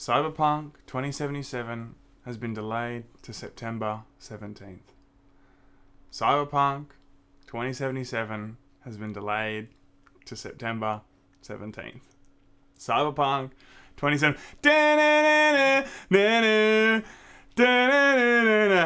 Cyberpunk 2077 has been delayed to September 17th. Cyberpunk 2077 has been delayed to September 17th. Cyberpunk 27.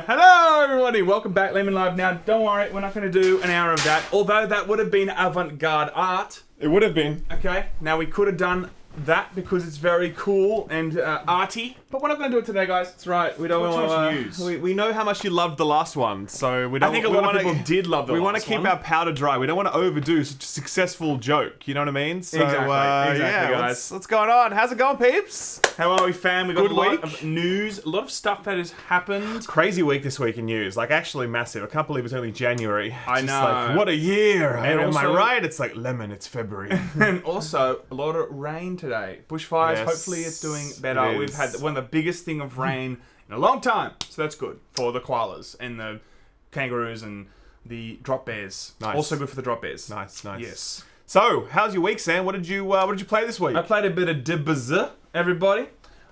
Hello everybody, welcome back, Laymen Live. Now don't worry, we're not going to do an hour of that, although that would have been avant-garde art. It would have been. Okay, now we could have done that because it's very cool and arty, but we're not going to do it today, guys. That's right. We don't want want to use. We know how much you loved the last one, so we don't. I think a lot of people did love the last one. We want to keep our powder dry. We don't want to overdo such a successful joke. You know what I mean? So, exactly, yeah, guys. What's going on? How's it going, peeps? How are we, fam? We got Good a lot week. of news, a lot of stuff that has happened. Crazy week this week in news. Like, actually massive. I can't believe it's only January. I Just know. Like, what a year. And Am I also- right? It's like lemon. It's February. And also, a lot of rain today. Bushfires, Yes, hopefully it's doing better. it We've is. had one of the biggest thing of rain in a long time. So that's good for the koalas and the kangaroos and the drop bears. Nice. Also good for the drop bears. Nice. Yes. So, how's your week, Sam? What did you play this week? I played a bit of DBZ, everybody.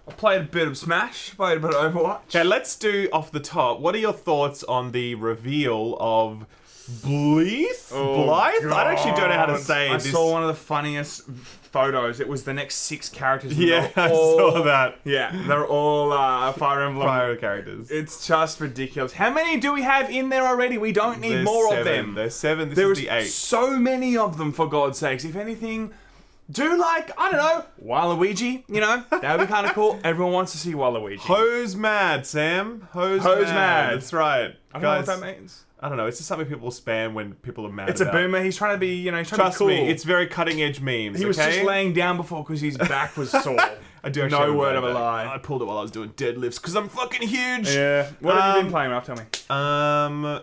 I played a bit of Smash, played a bit of Overwatch. Okay, let's do off the top. What are your thoughts on the reveal of Blythe? Blythe? I actually don't know how to say I this. saw one of the funniest photos. It was the next 6 characters. and Yeah, they're I all- saw that. Yeah, they're all Fire Emblem. Fire characters. It's just ridiculous. How many do we have in there already? We don't need more of them. There's 7. This There is is the 8. so many of them, for God's sakes. If anything, do like, I don't know, Waluigi, you know? That would be kind of cool. Everyone wants to see Waluigi. Hose mad, Sam. Hose mad. That's right. I don't know what that means. I don't know. It's just something people spam when people are mad It's a about. boomer. He's trying to be, he's trying Trust to be cool. me, it's very cutting edge memes. He was okay? just laying down before because his back was sore. I do actually have No a word bad of a back. lie. I pulled it while I was doing deadlifts because I'm fucking huge. Yeah. What have you been playing, Ralph? Tell me.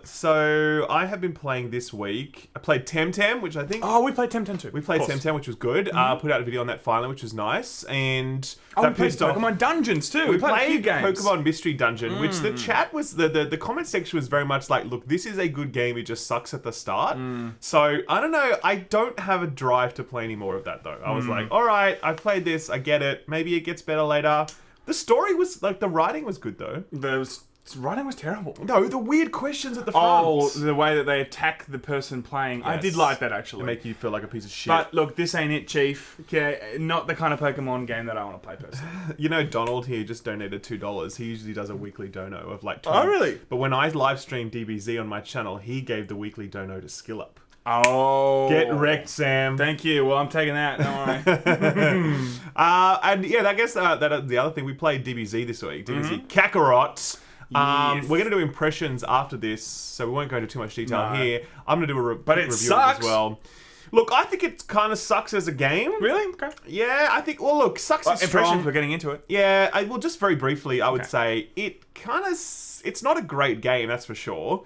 So I have been playing this week. I played TemTem, which I think Oh, we played TemTem too. we played TemTem, which was good. Put out a video on that finally, which was nice. And Oh, we that played pissed off. Pokemon Dungeons too. We played a few played games. Pokemon Mystery Dungeon, which the chat was the comment section was very much like, look, this is a good game. It just sucks at the start. So I don't know. I don't have a drive to play any more of that though. I was like, all right, I played this. I get it. Maybe it gets better later. The story was like the writing was good though. The writing was terrible. No, the weird questions at the front. Oh, the way that they attack the person playing. I Yes. did like that actually. They make you feel like a piece of shit. But look, this ain't it, Chief. Okay, not the kind of Pokemon game that I want to play personally. You know, Donald here just donated $2. He usually does a weekly dono of like 2. Oh, really? But when I live stream DBZ on my channel, he gave the weekly dono to Skill Up. Oh. Get wrecked, Sam. Thank you. Well, I'm taking that. Don't worry. And yeah, I guess that the other thing, we played DBZ this week. DBZ Kakarot. Yes. We're going to do impressions after this, so we won't go into too much detail No. here. I'm going to do a But quick it review of it sucks. as well. Look, I think it kind of sucks as a game. Really? Okay. Yeah, I think, well, look, sucks is Impressions, strong. we're getting into it. Yeah, well, just very briefly, I would Okay. say it kind of... It's not a great game, that's for sure.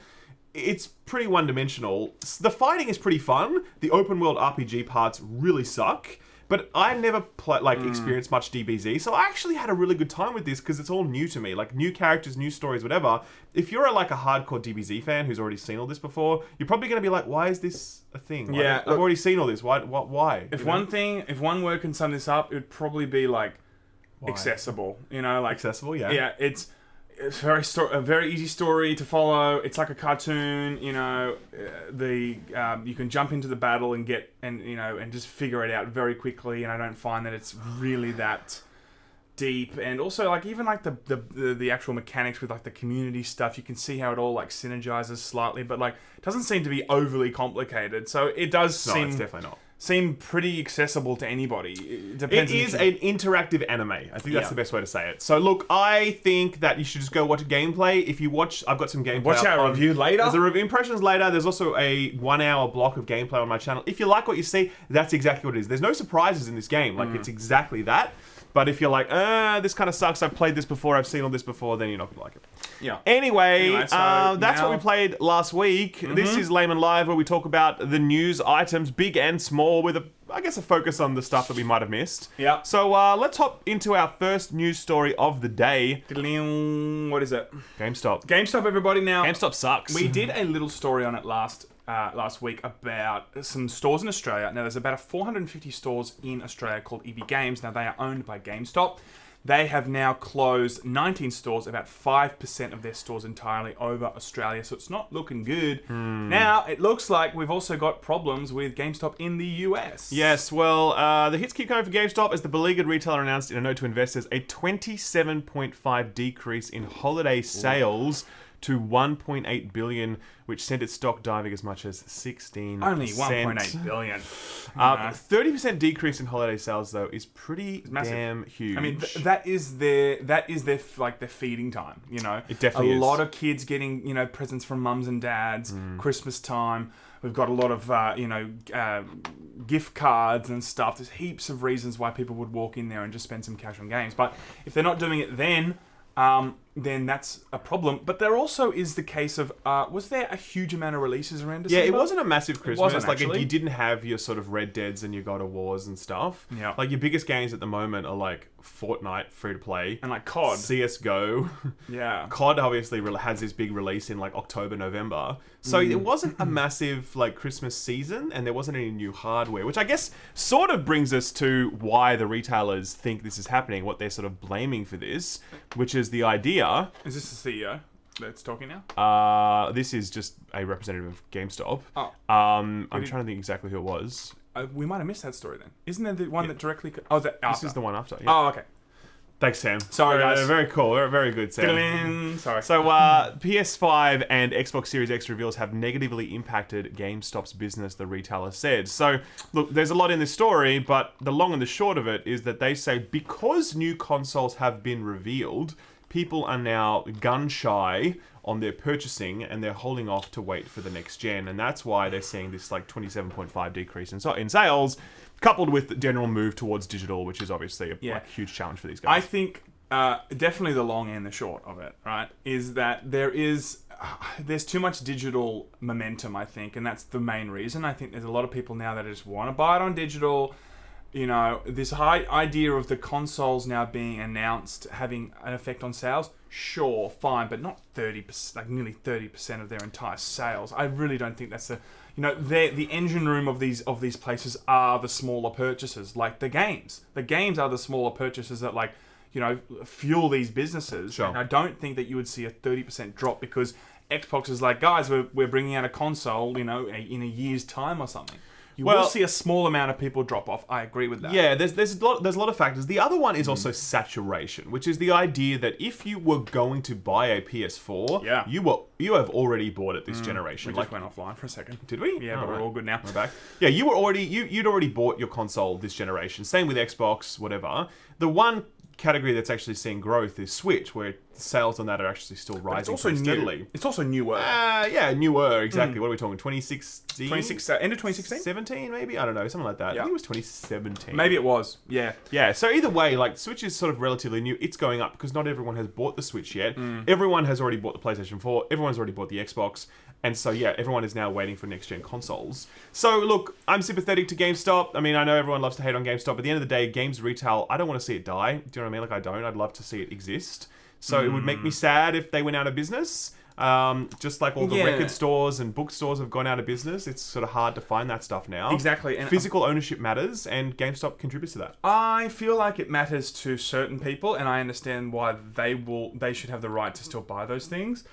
It's pretty one-dimensional. The fighting is pretty fun. The open-world RPG parts really suck. But I never experienced much DBZ, so I actually had a really good time with this because it's all new to me. Like, new characters, new stories, whatever. If you're a hardcore DBZ fan who's already seen all this before, you're probably going to be like, why is this a thing? Like, Yeah, I've look- already seen all this. Why? If You know? one word can sum this up, it would probably be accessible. You know, like Accessible, yeah. Yeah, it's a very easy story to follow. It's like a cartoon, you know. You can jump into the battle and and just figure it out very quickly. And I don't find that it's really that deep. And also, even the actual mechanics with the community stuff, you can see how it all synergizes slightly, but it doesn't seem to be overly complicated. So it does No, seem it's definitely not. Seem pretty accessible to anybody. It depends. It is an interactive anime. I think that's Yeah. the best way to say it. So look, I think that you should just go watch a gameplay. If you watch, I've got some gameplay. Watch up our on- review later. There's a review impressions later. There's also a 1-hour block of gameplay on my channel. If you like what you see, that's exactly what it is. There's no surprises in this game. It's exactly that. But if you're like, this kind of sucks, I've played this before, I've seen all this before, then you're not going to like it. Yeah. Anyway, so that's now- what we played last week. This is Laymen Live, where we talk about the news items, big and small, with a focus on the stuff that we might have missed. Yeah. So let's hop into our first news story of the day. What is it? GameStop. GameStop, everybody. Now, GameStop sucks. we did a little story on it last week about some stores in Australia. Now, there's about 450 stores in Australia called EB Games. Now, they are owned by GameStop. They have now closed 19 stores, about 5% of their stores entirely over Australia, so it's not looking good. Now, it looks like we've also got problems with GameStop in the US. Yes, well, the hits keep coming for GameStop as the beleaguered retailer announced in a note to investors a 27.5% decrease in holiday sales to 1.8 billion, which sent its stock diving as much as 16%. Only 1.8 billion. 30% decrease in holiday sales, though, is pretty damn huge. I mean, that is their their feeding time. You know, it definitely is. A lot of kids getting presents from mums and dads. Christmas time. We've got a lot of gift cards and stuff. There's heaps of reasons why people would walk in there and just spend some cash on games. But if they're not doing it then that's a problem. But there also is the case of, was there a huge amount of releases around December? Yeah, it wasn't a massive Christmas. It wasn't, like, actually. you didn't have your sort of Red Deads and your God of Wars and stuff. Yeah. Like, your biggest games at the moment are, like, Fortnite, free-to-play. And, like, COD. CSGO. Yeah. COD obviously has this big release in, like, October, November. So it wasn't a massive, like, Christmas season, and there wasn't any new hardware, which I guess sort of brings us to why the retailers think this is happening, what they're sort of blaming for this, which is the idea... Is this the CEO that's talking now? This is just a representative of GameStop. Oh. I'm trying to think exactly who it was. We might have missed that story then. Isn't there the one that directly... This is the one after. Yeah. Oh, okay. Thanks, Sam. Sorry, guys. Very cool. Very good, Sam. Sorry. So, PS5 and Xbox Series X reveals have negatively impacted GameStop's business, the retailer said. So, look, there's a lot in this story, but the long and the short of it is that they say because new consoles have been revealed, people are now gun-shy on their purchasing, and they're holding off to wait for the next gen, and that's why they're seeing this like 27.5% decrease in sales, coupled with the general move towards digital, which is obviously a huge challenge for these guys. I think definitely the long and the short of it, right, is that there's too much digital momentum, I think, and that's the main reason. I think there's a lot of people now that just want to buy it on digital. You know, this high idea of the consoles now being announced having an effect on sales, sure, fine, but not 30%, like nearly 30% of their entire sales. I really don't think that's the engine room of these places are the smaller purchases, like the games. The games are the smaller purchases that fuel these businesses. Sure. And I don't think that you would see a 30% drop because Xbox is like, guys, we're bringing out a console, in a year's time or something. You will see a small amount of people drop off. I agree with that. Yeah, there's a lot of factors. The other one is also saturation, which is the idea that if you were going to buy a PS4, you have already bought it this generation. We just went offline for a second. Did we? Yeah, but we're all good now. We're back. Yeah, you'd already bought your console this generation. Same with Xbox, whatever. The one category that's actually seeing growth is Switch, where sales on that are actually still rising steadily. It's also newer. Newer, exactly. What are we talking? 2016? End of 2016? 17, maybe? I don't know, something like that. Yeah. I think it was 2017. Maybe it was, yeah. Yeah, so either way, like, Switch is sort of relatively new. It's going up because not everyone has bought the Switch yet. Everyone has already bought the PlayStation 4. Everyone's already bought the Xbox. And so, yeah, everyone is now waiting for next-gen consoles. So, look, I'm sympathetic to GameStop. I mean, I know everyone loves to hate on GameStop. At the end of the day, games retail, I don't want to see it die. Do you know what I mean? Like, I don't. I'd love to see it exist. So it would make me sad if they went out of business. Just like all the record stores and bookstores have gone out of business. It's sort of hard to find that stuff now. Exactly. And physical ownership matters, and GameStop contributes to that. I feel like it matters to certain people, and I understand why they should have the right to still buy those things.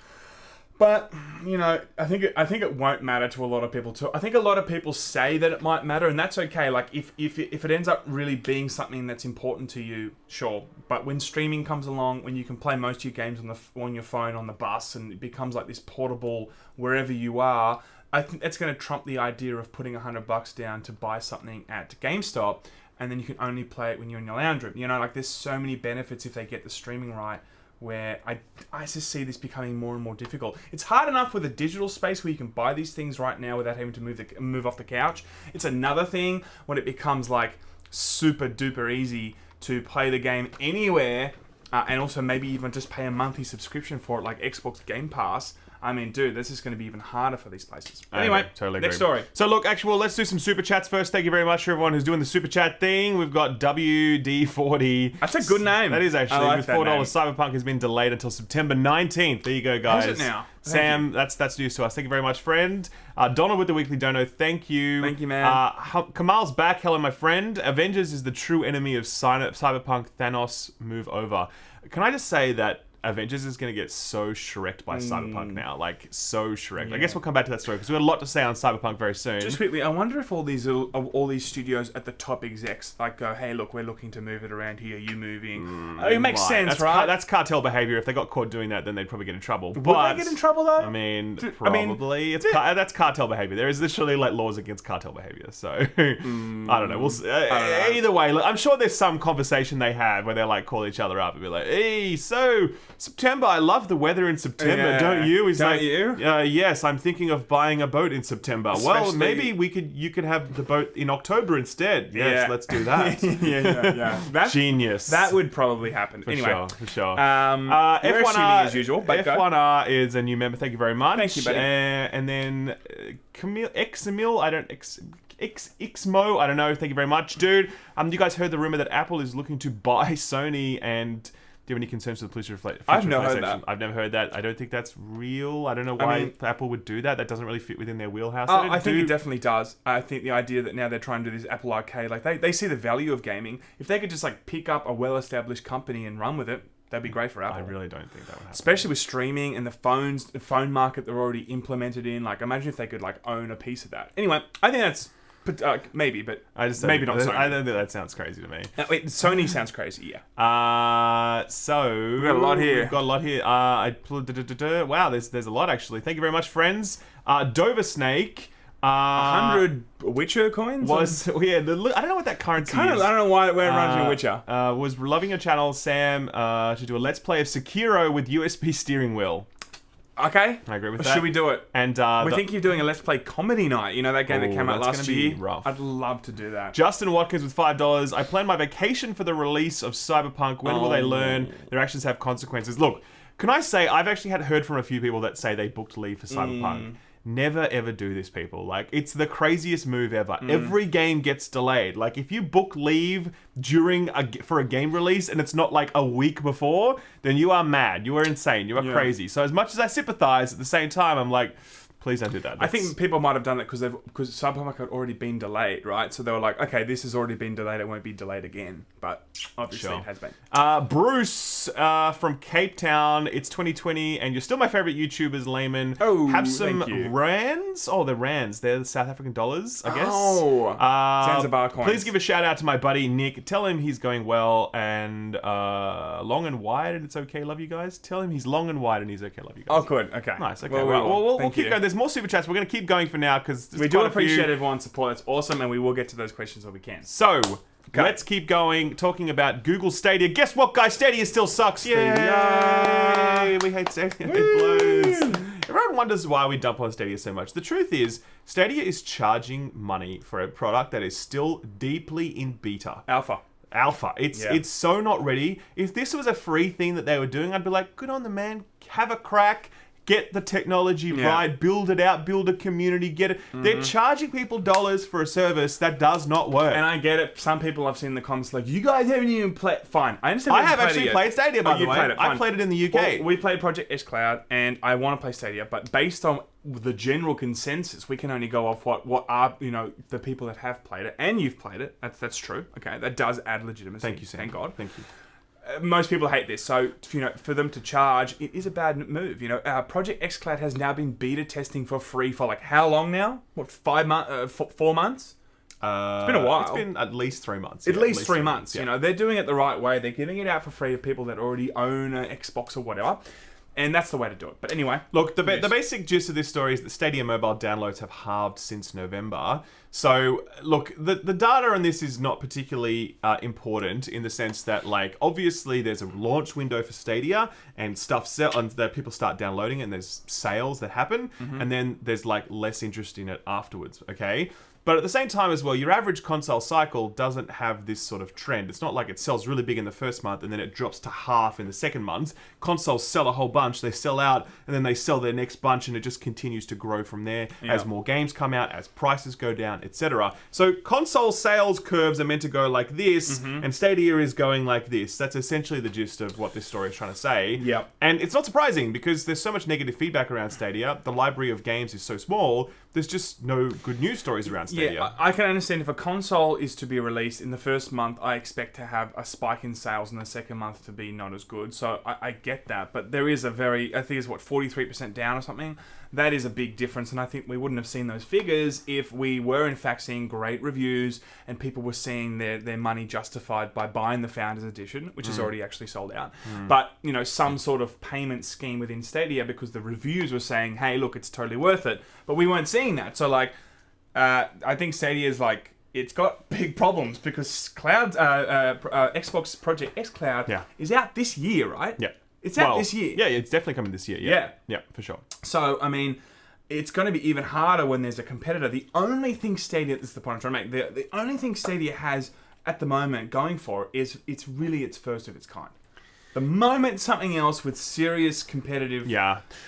But, I think it won't matter to a lot of people too. I think a lot of people say that it might matter, and that's okay. Like, if it ends up really being something that's important to you, sure. But when streaming comes along, when you can play most of your games on your phone, on the bus, and it becomes like this portable wherever you are, I think that's going to trump the idea of putting $100 down to buy something at GameStop, and then you can only play it when you're in your lounge room. There's so many benefits if they get the streaming right, where I just see this becoming more and more difficult. It's hard enough with a digital space where you can buy these things right now without having to move off the couch. It's another thing when it becomes like super duper easy to play the game anywhere, and also maybe even just pay a monthly subscription for it, like Xbox Game Pass. I mean, dude, this is going to be even harder for these places. I Anyway, totally next agree. story. So look, actually, well, let's do some super chats first. Thank you very much for everyone who's doing the super chat thing. We've got WD40. That's a good name. That is actually. I like With that $4, name. Cyberpunk has been delayed until September 19th. There you go, guys. Is it now? Sam, that's news to us. Thank you very much, friend. Donald with the weekly dono. Thank you. Thank you, man. Kamal's back. Hello, my friend. Avengers is the true enemy of Cyberpunk. Thanos, move over. Can I just say that Avengers is going to get so shreked by Cyberpunk now. Like, so shreked. Yeah. I guess we'll come back to that story because we've got a lot to say on Cyberpunk very soon. Just quickly, I wonder if all these studios at the top execs like go, hey, look, we're looking to move it around here. You moving? It makes sense, right? That's cartel behavior. If they got caught doing that, then they'd probably get in trouble. Would But they get in trouble though? I mean, probably. That's cartel behavior. There is literally like laws against cartel behavior. So I don't know. We'll see. Either way, look, I'm sure there's some conversation they have where they like call each other up and be like, "Hey, so September, I love the weather in September, don't you?" He's don't like, you? "Yes, I'm thinking of buying a boat in September." Well, maybe you could have the boat in October instead. Yes, let's do that. yeah. That's Genius. That would probably happen. For Anyway, sure. we're assuming as usual. But F1R is a new member. Thank you very much. Thank you, buddy. And then Camille Xemil, Xmo, I don't know. Thank you very much, dude. You guys heard the rumor that Apple is looking to buy Sony, and do you have any concerns with the future of I've never heard that. I've never heard that. I don't think that's real. I don't know why Apple would do that. That doesn't really fit within their wheelhouse. I think it definitely does. I think the idea that now they're trying to do this Apple Arcade, like they see the value of gaming. If they could just like pick up a well-established company and run with it, that'd be great for Apple. I really don't think that would happen. Especially with streaming and the phone market they're already implemented in. Like, imagine if they could like own a piece of that. Anyway, I think that's maybe, but maybe not Sony. I don't think that sounds crazy to me. Wait, Sony sounds crazy, yeah. So we've got a lot here. Wow, there's a lot actually. Thank you very much, friends. Dover Snake. 100 Witcher coins? I don't know what that currency is. I don't know why it runs in Witcher. Was loving your channel, Sam, to do a Let's Play of Sekiro with USB steering wheel. Okay. I agree with that. Should we do it? And we think you're doing a Let's Play comedy night. You know that game that came out last year? Rough. I'd love to do that. Justin Watkins with $5. I plan my vacation for the release of Cyberpunk. When will they learn their actions have consequences? Look, can I say, I've actually heard from a few people that say they booked leave for Cyberpunk. Never ever do this, people. Like, it's the craziest move ever. Every game gets delayed. Like, if you book leave for a game release and it's not like a week before, then you are mad. You are insane. You are crazy. So as much as I sympathize, at the same time, I'm like, please don't do that. I think people might have done that because Cyberpunk had already been delayed, right? So they were like, okay, this has already been delayed. It won't be delayed again. But obviously it has been. Bruce from Cape Town. It's 2020 and you're still my favorite YouTubers, Laymen. Oh, have some thank you. rands. Oh, they're rands. They're the South African dollars, I guess. Oh, Zanzibar coins. Please give a shout out to my buddy Nick. Tell him he's going well and long and wide and it's okay. Love you guys. Tell him he's long and wide and he's okay. Love you guys. Oh, good. Okay. Nice. Okay. Well, we'll keep going. There's more super chats. We're going to keep going for now because we do appreciate everyone's support. That's awesome, and we will get to those questions when we can. So let's keep going. Talking about Google Stadia. Guess what, guys? Stadia still sucks. Yay! We hate Stadia. It blows. Everyone wonders why we dump on Stadia so much. The truth is, Stadia is charging money for a product that is still deeply in beta. Alpha. It's so not ready. If this was a free thing that they were doing, I'd be like, good on the man. Have a crack. Get the technology right, build it out, build a community, get it. They're charging people dollars for a service that does not work. And I get it. Some people I've seen in the comments like, you guys haven't even played. Fine. I understand. I have actually played Stadia, by the way. I played it in the UK. Well, we played Project S Cloud, and I want to play Stadia, but based on the general consensus, we can only go off what are, the people that have played it, and you've played it. That's true. Okay, that does add legitimacy. Thank you, Sam. Thank God. Thank you. Most people hate this, so for them to charge, it is a bad move. Project xCloud has now been beta testing for free for like how long now? What 4 months? It's been a while. It's been at least 3 months. At least 3 months. Yeah. They're doing it the right way. They're giving it out for free to people that already own an Xbox or whatever. And that's the way to do it. But anyway. Look, the basic gist of this story is that Stadia mobile downloads have halved since November. So, look, the data on this is not particularly important in the sense that, like, obviously there's a launch window for Stadia and stuff and that people start downloading it and there's sales that happen. And then there's, like, less interest in it afterwards, okay? But at the same time as well, your average console cycle doesn't have this sort of trend. It's not like it sells really big in the first month and then it drops to half in the second month. Consoles sell a whole bunch, they sell out, and then they sell their next bunch, and it just continues to grow from there as more games come out, as prices go down, etc. So console sales curves are meant to go like this, and Stadia is going like this. That's essentially the gist of what this story is trying to say. Yep. And it's not surprising because there's so much negative feedback around Stadia. The library of games is so small, there's just no good news stories around Stadia. Yeah, I can understand if a console is to be released in the first month, I expect to have a spike in sales in the second month to be not as good. So I get that. But there is a very, I think it's 43% down or something. That is a big difference. And I think we wouldn't have seen those figures if we were in fact seeing great reviews and people were seeing their money justified by buying the Founders Edition, which is already actually sold out. But, some sort of payment scheme within Stadia because the reviews were saying, hey, look, it's totally worth it. But we weren't seeing that. So, I think Stadia is it's got big problems because Xbox Project X Cloud is out this year, right? Yeah. It's out this year. Yeah, it's definitely coming this year. Yeah. Yeah, for sure. So, it's going to be even harder when there's a competitor. The only thing Stadia, this is the point I'm trying to make, the only thing Stadia has at the moment going for it is it's really its first of its kind. The moment something else with serious competitive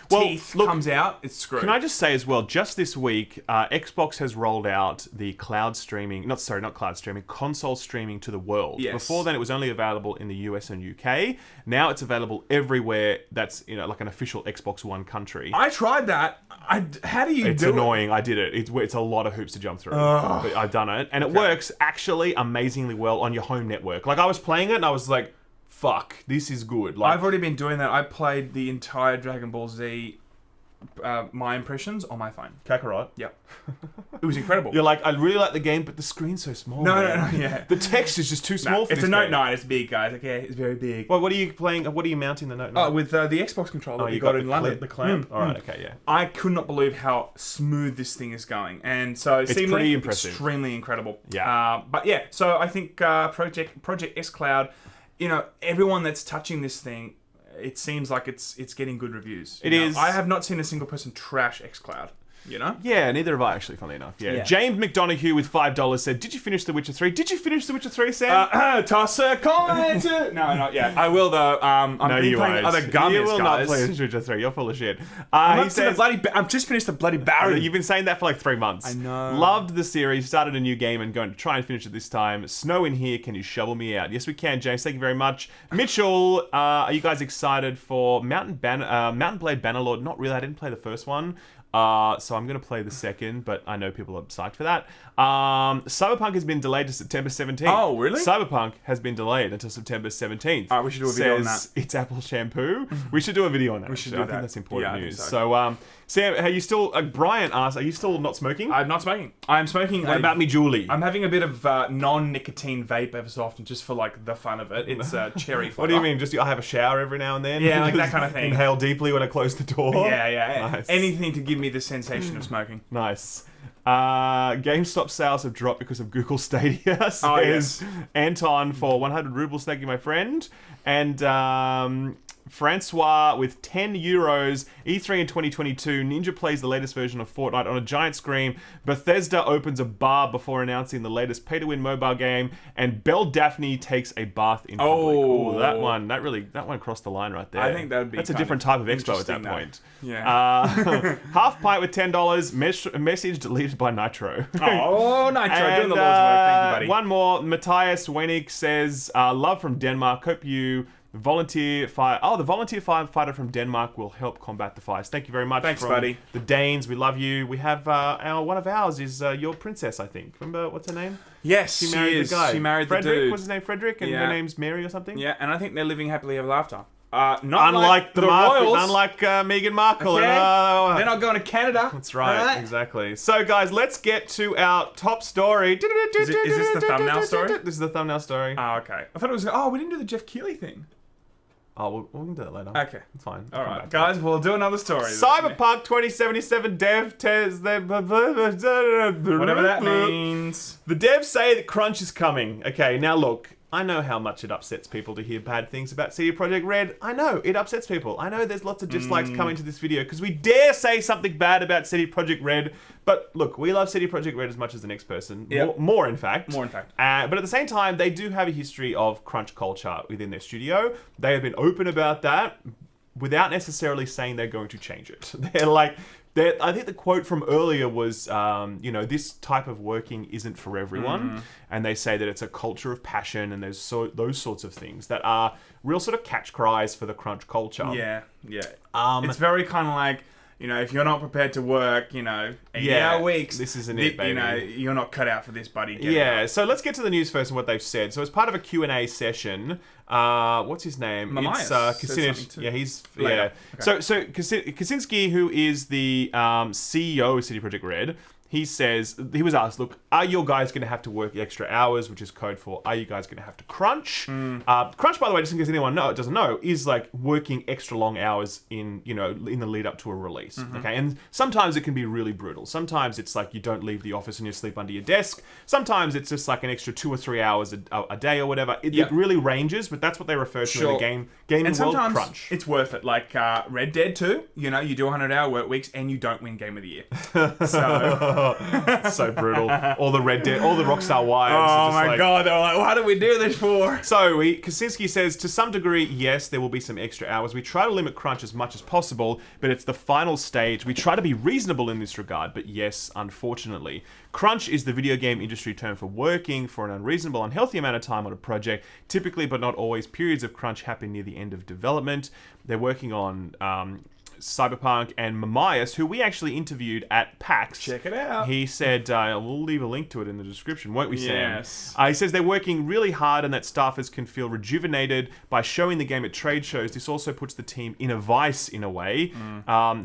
teeth comes out, it's screwed. Can I just say as well, just this week, Xbox has rolled out the cloud streaming, not cloud streaming, console streaming to the world. Yes. Before then, it was only available in the US and UK. Now it's available everywhere that's, like an official Xbox One country. I tried that. How do you do it? It's annoying. I did it. It's a lot of hoops to jump through. But I've done it. And it works actually amazingly well on your home network. I was playing it and I was like, fuck, this is good. I've already been doing that. I played the entire Dragon Ball Z my impressions on my phone. Kakarot. Yep. It was incredible. You're like, I really like the game, but the screen's so small. No, yeah. The text is just too small for it's this a Note game. 9. It's big, guys. Okay, it's very big. Well, what are you playing? What are you mounting the Note 9? Oh, with the Xbox controller. You got it in London. The clamp? All right, okay, yeah. I could not believe how smooth this thing is going. And so it's pretty impressive. Extremely incredible. Yeah. But yeah, so I think Project S Cloud, everyone that's touching this thing, it seems like it's getting good reviews. It is. I have not seen a single person trash xCloud. Yeah, neither have I, actually, funnily enough. Yeah. James McDonough with $5 said, did you finish The Witcher 3? Did you finish The Witcher 3, Sam? Toss a comment. No, not yet. I will, though. I'm playing other gummies, You will guys. not play The Witcher 3. You're full of shit. I've just finished the bloody Baron. You've been saying that for 3 months. I know. Loved the series. Started a new game and going to try and finish it this time. Snow in here. Can you shovel me out? Yes, we can, James. Thank you very much. Mitchell, are you guys excited for Mountain Blade Bannerlord? Not really. I didn't play the first one. So I'm going to play the second, but I know people are psyched for that. Cyberpunk has been delayed to September 17th. Oh, really? Cyberpunk has been delayed until September 17th. All right, we should do a video on that. It's Apple shampoo. We should do a video on that. We should do that. I think that's important news. So, Sam, are you still... Brian asked, are you still not smoking? I'm not smoking. I'm smoking... What about me, Julie? I'm having a bit of non-nicotine vape ever so often, just for the fun of it. It's cherry flavor. What do you mean? Just I have a shower every now and then? Yeah, that kind of thing. Inhale deeply when I close the door? Yeah. Nice. Anything to give me the sensation of smoking. Nice. GameStop sales have dropped because of Google Stadia, says Anton for 100 rubles. Thank you, my friend. And Francois with €10. E3 in 2022. Ninja plays the latest version of Fortnite on a giant screen. Bethesda opens a bar before announcing the latest pay-to-win mobile game. And Belle Daphne takes a bath in public. Oh, that one crossed the line right there. I think that would be. That's a different type of expo at that point. Yeah. Half pint with $10. Message deleted by Nitro. Oh, Nitro, and, doing the Lord's work. Thank you, buddy. One more. Matthias Wenig says, love from Denmark. Hope you volunteer fire. Oh, the volunteer firefighter from Denmark will help combat the fires. Thank you very much. Thanks, buddy. The Danes, we love you. We have one of ours is your princess, I think. Remember what's her name? Yes, she married the guy. She married Frederick, the dude. What's his name? Frederick, and her name's Mary or something. Yeah, and I think they're living happily ever after. Unlike the royals. Unlike Meghan Markle. Okay. And, they're not going to Canada. That's right, exactly. So, guys, let's get to our top story. Is this the thumbnail story? This is the thumbnail story. Oh, okay. I thought it was... we didn't do the Jeff Keighley thing. Oh, we can do that later. Okay. It's fine. All right, guys, we'll do another story. Cyberpunk 2077 dev tests... Whatever that means. The devs say that crunch is coming. Okay, now look... I know how much it upsets people to hear bad things about CD Projekt Red. I know, it upsets people. I know there's lots of dislikes coming to this video because we dare say something bad about CD Projekt Red. But look, we love CD Projekt Red as much as the next person. Yep. More in fact. More in fact. But at the same time, they do have a history of crunch culture within their studio. They have been open about that without necessarily saying they're going to change it. They're like... I think the quote from earlier was, this type of working isn't for everyone. And they say that it's a culture of passion and there's those sorts of things that are real sort of catch cries for the crunch culture. Yeah. It's very kind of like, if you're not prepared to work, 8-hour weeks. This isn't it, baby. You're not cut out for this, buddy. So let's get to the news first and what they've said. So as part of a Q&A session, what's his name? Mamias. It's Kaczynski. He's later. Okay. So Kaczynski, who is the CEO of CD Projekt Red, he was asked, look, are your guys going to have to work extra hours, which is code for, are you guys going to have to crunch? Crunch, by the way, just in case anyone doesn't know, is like working extra long hours in the lead up to a release. Okay, and sometimes it can be really brutal. Sometimes it's like you don't leave the office and you sleep under your desk. Sometimes it's just like an extra 2 or 3 hours a day or whatever. It really ranges, but that's what they refer to in the gaming and world, sometimes crunch. It's worth it. Like Red Dead 2, you do 100-hour work weeks and you don't win Game of the Year. So... so brutal. All the Rockstar wives. Oh my god, they were like, what did we do this for? So Kaczynski says, to some degree, yes, there will be some extra hours. We try to limit crunch as much as possible, but it's the final stage. We try to be reasonable in this regard, but yes, unfortunately. Crunch is the video game industry term for working for an unreasonable, unhealthy amount of time on a project. Typically, but not always, periods of crunch happen near the end of development. They're working on... Cyberpunk, and Mamias, who we actually interviewed at PAX. Check it out. He said, we'll leave a link to it in the description, won't we, Sam? Yes. He says they're working really hard and that staffers can feel rejuvenated by showing the game at trade shows. This also puts the team in a vice, in a way.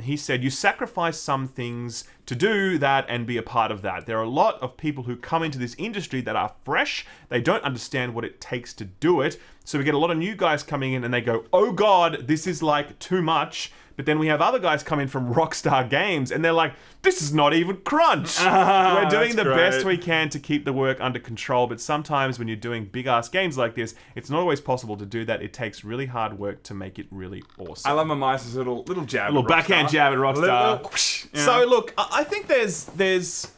He said, you sacrifice some things to do that and be a part of that. There are a lot of people who come into this industry that are fresh. They don't understand what it takes to do it. So we get a lot of new guys coming in and they go, oh God, this is like too much. But then we have other guys come in from Rockstar Games and they're like, this is not even crunch. We're doing the best we can to keep the work under control. But sometimes when you're doing big ass games like this, it's not always possible to do that. It takes really hard work to make it really awesome. I love Mamias' little jab. A little backhand jab at Rockstar. Yeah. So look, I think there's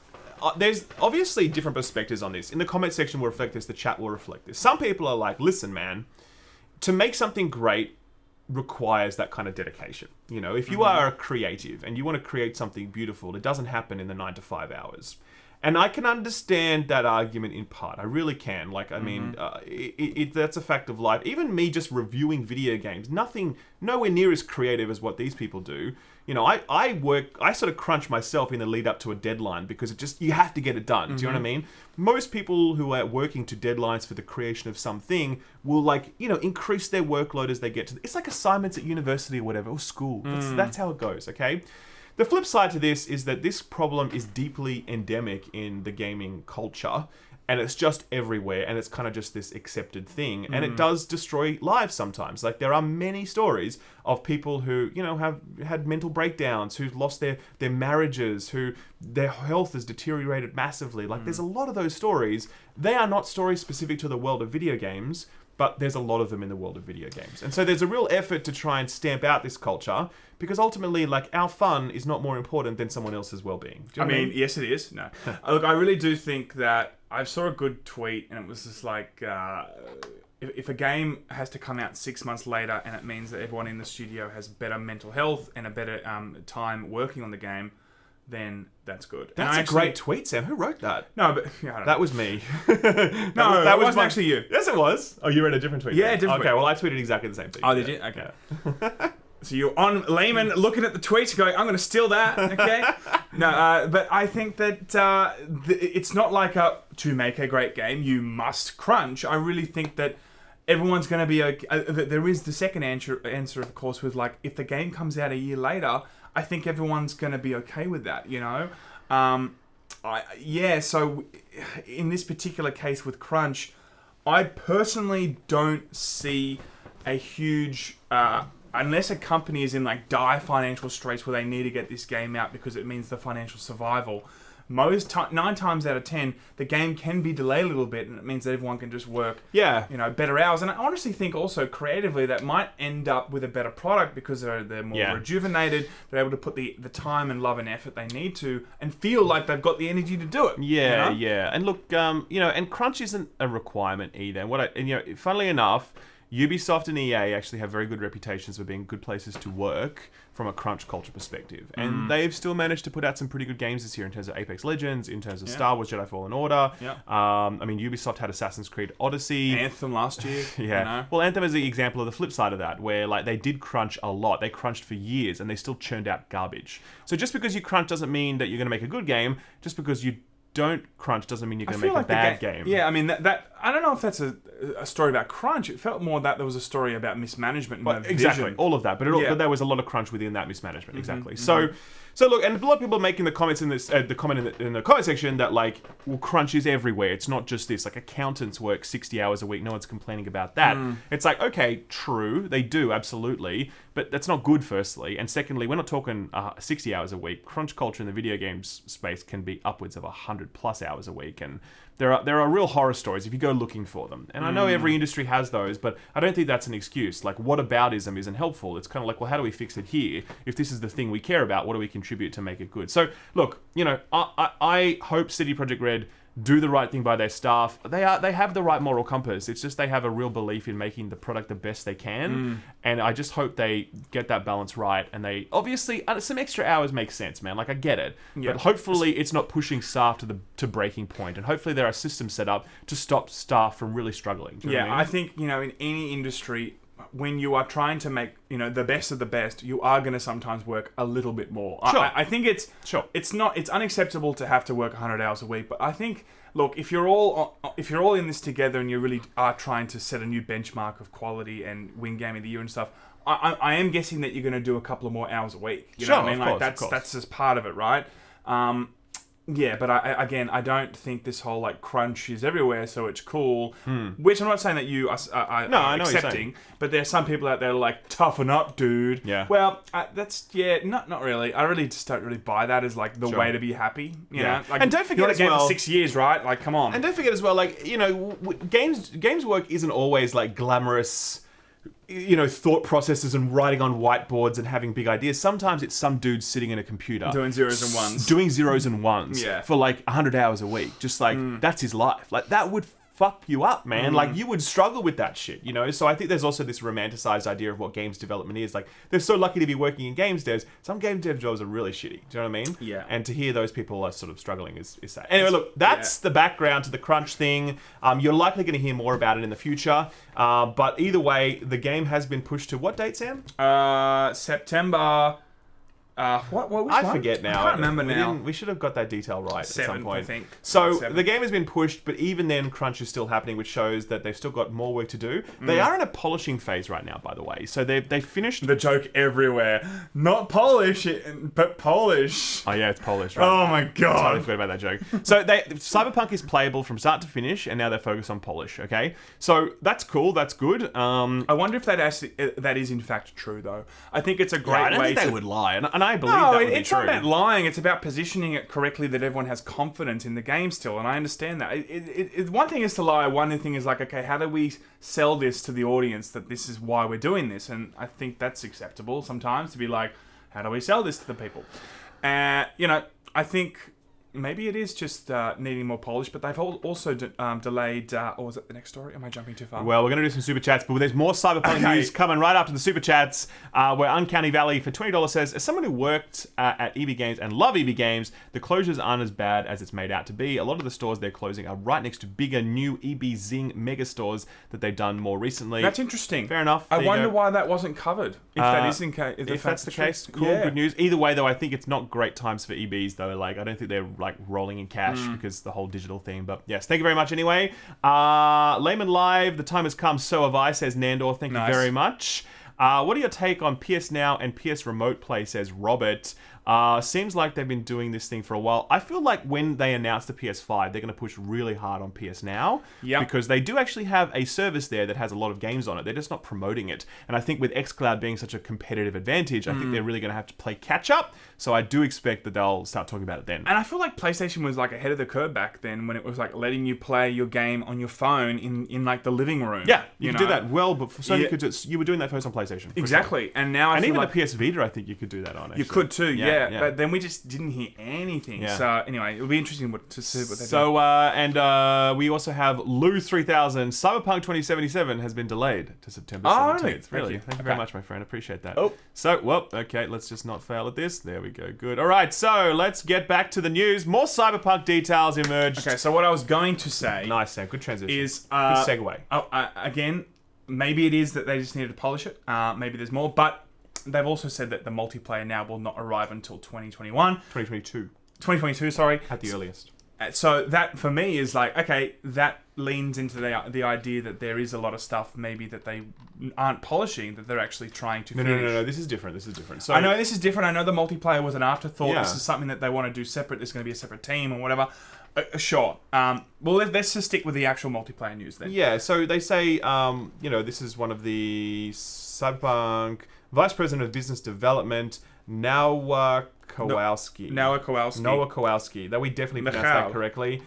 obviously different perspectives on this. In the comment section will reflect this, the chat will reflect this. Some people are like, listen, man, to make something great requires that kind of dedication. If you are a creative and you want to create something beautiful, it doesn't happen in the 9 to 5 hours. And I can understand that argument in part. I really can. Like, I mean, that's a fact of life. Even me just reviewing video games, nowhere near as creative as what these people do. I sort of crunch myself in the lead up to a deadline because you have to get it done. Do you know what I mean? Most people who are working to deadlines for the creation of something will increase their workload as they get to it's like assignments at university or whatever, or school. That's how it goes, okay? The flip side to this is that this problem is deeply endemic in the gaming culture, and it's just everywhere, and it's kind of just this accepted thing, and it does destroy lives sometimes. Like, there are many stories of people who, have had mental breakdowns, who've lost their marriages, who their health has deteriorated massively. Like, there's a lot of those stories. They are not stories specific to the world of video games, but there's a lot of them in the world of video games. And so there's a real effort to try and stamp out this culture, because ultimately, like, our fun is not more important than someone else's well-being. Do you know what I mean? Yes, it is. No. Look, I really do think that I saw a good tweet, and it was just like, if a game has to come out 6 months later, and it means that everyone in the studio has better mental health and a better time working on the game, then that's good. That's a great tweet, Sam. Who wrote that? No, but that was me. that was actually you. Yes, it was. Oh, you read a different tweet. Yeah, different. Okay, well, I tweeted exactly the same thing. Oh, did you? Okay. Yeah. So you're on Laymen, looking at the tweets, going, "I'm going to steal that." Okay. No, but I think that it's not like to make a great game you must crunch. I really think that everyone's going to be okay. There is the second answer, of course, with like, if the game comes out a year later, I think everyone's going to be okay with that, So in this particular case with crunch, I personally don't see a huge... unless a company is in like dire financial straits where they need to get this game out because it means the financial survival, most 9 times out of 10, the game can be delayed a little bit, and it means that everyone can just work, better hours. And I honestly think also creatively that might end up with a better product because they're more rejuvenated. They're able to put the time and love and effort they need to, and feel like they've got the energy to do it. Yeah, yeah. And look, and crunch isn't a requirement either. And funnily enough, Ubisoft and EA actually have very good reputations for being good places to work from a crunch culture perspective. And they've still managed to put out some pretty good games this year in terms of Apex Legends, in terms of Star Wars Jedi Fallen Order. Yeah. Ubisoft had Assassin's Creed Odyssey. Anthem last year. Yeah. Well, Anthem is the example of the flip side of that, where they did crunch a lot. They crunched for years and they still churned out garbage. So just because you crunch doesn't mean that you're going to make a good game. Just because you don't crunch doesn't mean you're going to make a bad game. Yeah, I mean, that I don't know if that's a story about crunch. It felt more that there was a story about mismanagement and exactly, vision. all of that. But there was a lot of crunch within that mismanagement. Exactly. So look, and a lot of people are making the comments in this, the comment in the comment section that crunch is everywhere. It's not just this. Accountants work 60 hours a week. No one's complaining about that. It's okay, true, they do, absolutely, but that's not good. Firstly, and secondly, we're not talking 60 hours a week. Crunch culture in the video games space can be upwards of 100+ hours a week, and there are real horror stories if you go looking for them. And I know every industry has those, but I don't think that's an excuse. Whataboutism isn't helpful. It's kind of well, how do we fix it here? If this is the thing we care about, what do we contribute to make it good? So, look, I hope CD Projekt Red do the right thing by their staff. They have the right moral compass. It's just they have a real belief in making the product the best they can, and I just hope they get that balance right. And they obviously some extra hours make sense, man. I get it, but hopefully it's not pushing staff to breaking point, and hopefully there are systems set up to stop staff from really struggling. Do you know what I mean? I think in any industry, when you are trying to make the best of the best, you are going to sometimes work a little bit more. Sure. I think it's unacceptable to have to work 100 hours a week. But I think, look, if you're all in this together and you really are trying to set a new benchmark of quality and win Game of the Year and stuff, I am guessing that you're going to do a couple of more hours a week. You know what I mean? That's just part of it, right? Yeah, but I don't think this whole crunch is everywhere, so it's cool. Which I'm not saying that you are I know accepting, but there are some people out there toughen up, dude. Yeah. Well, not really. I really just don't really buy that as the way to be happy. You know? And don't forget as well, for 6 years, right? Come on. And don't forget as well, games work isn't always glamorous, thought processes and writing on whiteboards and having big ideas. Sometimes it's some dude sitting in a computer doing zeros and ones. Doing zeros and ones for 100 hours a week. Just that's his life. That would fuck you up, man. You would struggle with that shit, So I think there's also this romanticized idea of what games development is. They're so lucky to be working in games devs. Some game dev jobs are really shitty. Do you know what I mean? Yeah. And to hear those people are sort of struggling is sad. Anyway, look, that's the background to the crunch thing. You're likely going to hear more about it in the future. But either way, the game has been pushed to what date, Sam? September. Which I forget now. I can't remember now. We should have got that detail right 7th, at some point. I think. So the game has been pushed, but even then, crunch is still happening, which shows that they've still got more work to do. They are in a polishing phase right now, by the way. So they finished the joke everywhere. Not Polish, but Polish. Oh yeah, it's Polish. Right? Oh my god! I totally forgot about that joke. So Cyberpunk is playable from start to finish, and now they're focused on polish. Okay, so that's cool. That's good. I wonder if that is in fact true, though. I think it's a great way. I don't think they would lie, and I believe that would be true. It's not about lying. It's about positioning it correctly that everyone has confidence in the game still, and I understand that. One thing is to lie. One thing is okay, how do we sell this to the audience that this is why we're doing this? And I think that's acceptable sometimes to be how do we sell this to the people? I think maybe it is just needing more polish, but they've also delayed... or was it the next story? Am I jumping too far? Well, we're going to do some Super Chats, but there's more Cyberpunk news coming right after the Super Chats, where Uncanny Valley for $20 says, as someone who worked at EB Games and love EB Games, the closures aren't as bad as it's made out to be. A lot of the stores they're closing are right next to bigger, new EB Zing mega stores that they've done more recently. That's interesting. Fair enough. I wonder why that wasn't covered. If that is in case... If that's the case, cool, good news. Either way, though, I think it's not great times for EBs, though. I don't think they're rolling in cash because the whole digital thing. But yes, thank you very much anyway. Laymen Live, the time has come, so have I, says Nandor. Thank you very much. What are your take on PS Now and PS Remote Play, says Robert. Seems like they've been doing this thing for a while. I feel like when they announce the PS5, they're going to push really hard on PS Now. Yep. Because they do actually have a service there that has a lot of games on it. They're just not promoting it. And I think with xCloud being such a competitive advantage, I think they're really going to have to play catch up. So I do expect that they'll start talking about it then. And I feel like PlayStation was like ahead of the curve back then when it was like letting you play your game on your phone in like the living room. Yeah, you could do that well before Sony Yeah. could do it. You were doing that first on PlayStation. for Exactly. sure. And now I And feel even like the PS Vita, I think you could do that on. Actually. you could too, yeah. yeah. But then we just didn't hear anything. Yeah. So anyway, it'll be interesting to see what they do. So, we also have Lou 3000. Cyberpunk 2077 has been delayed to September 17th. Really? Really? Thank you very Okay. much, my friend. Appreciate that. Oh. So, okay, let's just not fail at this. There we go. Good. All right, so let's get back to the news. More Cyberpunk details emerged. Okay, so what I was going to say Nice, Sam. Good transition. is... Good segue. Again, maybe it is that they just needed to polish it. Maybe there's more. But they've also said that the multiplayer now will not arrive until 2021. 2022. 2022, sorry. At the earliest. So that, for me, is like, okay, that leans into the idea that there is a lot of stuff maybe that they aren't polishing, that they're actually trying to finish. No. This is different. So I know this is different. I know the multiplayer was an afterthought. Yeah. This is something that they want to do separate. There's going to be a separate team or whatever. Sure. Well, let's just stick with the actual multiplayer news then. Yeah, so they say, this is one of the Cyberpunk Vice President of Business Development, Noah Kowalski. Noah Kowalski. That we definitely pronounced that correctly.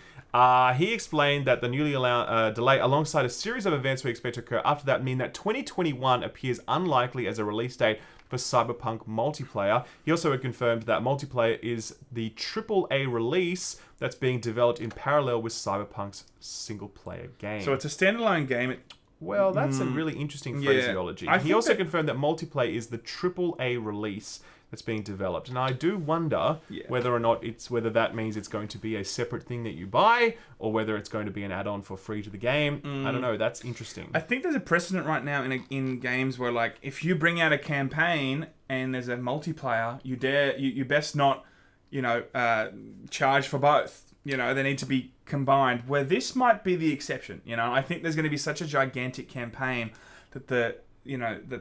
He explained that the newly delay alongside a series of events we expect to occur after that mean that 2021 appears unlikely as a release date for Cyberpunk multiplayer. He also confirmed that multiplayer is the AAA release that's being developed in parallel with Cyberpunk's single-player game. So it's a standalone game. Well, that's a really interesting phraseology. He also confirmed that multiplayer is the AAA release that's being developed, and I do wonder whether or not whether that means it's going to be a separate thing that you buy, or whether it's going to be an add-on for free to the game. I don't know. That's interesting. I think there's a precedent right now in games where, like, if you bring out a campaign and there's a multiplayer, you best not, charge for both. They need to be combined. Where this might be the exception. I think there's going to be such a gigantic campaign that that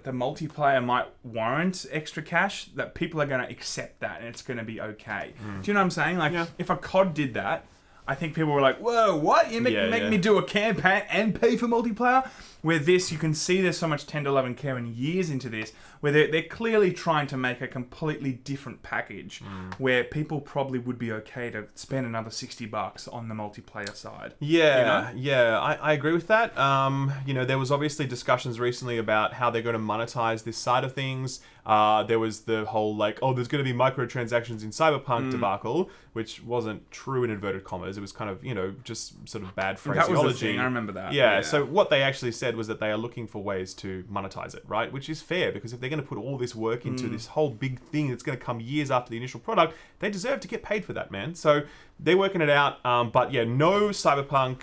the multiplayer might warrant extra cash, that people are going to accept that and it's going to be okay. Do you know what I'm saying? Like, if a COD did that, I think people were like, whoa, what? You make me do a campaign and pay for multiplayer? Where this, you can see there's so much tender love and care and years into this, where they're clearly trying to make a completely different package, where people probably would be okay to spend another $60 on the multiplayer side. I agree with that. There was obviously discussions recently about how they're going to monetize this side of things. There was the whole, there's going to be microtransactions in Cyberpunk debacle, which wasn't true in inverted commas. It was kind of, just sort of bad phraseology. That was the thing. I remember that. Yeah, so what they actually said was that they are looking for ways to monetize it, right? Which is fair, because if they're going to put all this work into this whole big thing that's going to come years after the initial product, they deserve to get paid for that, man. So they're working it out. But yeah, no Cyberpunk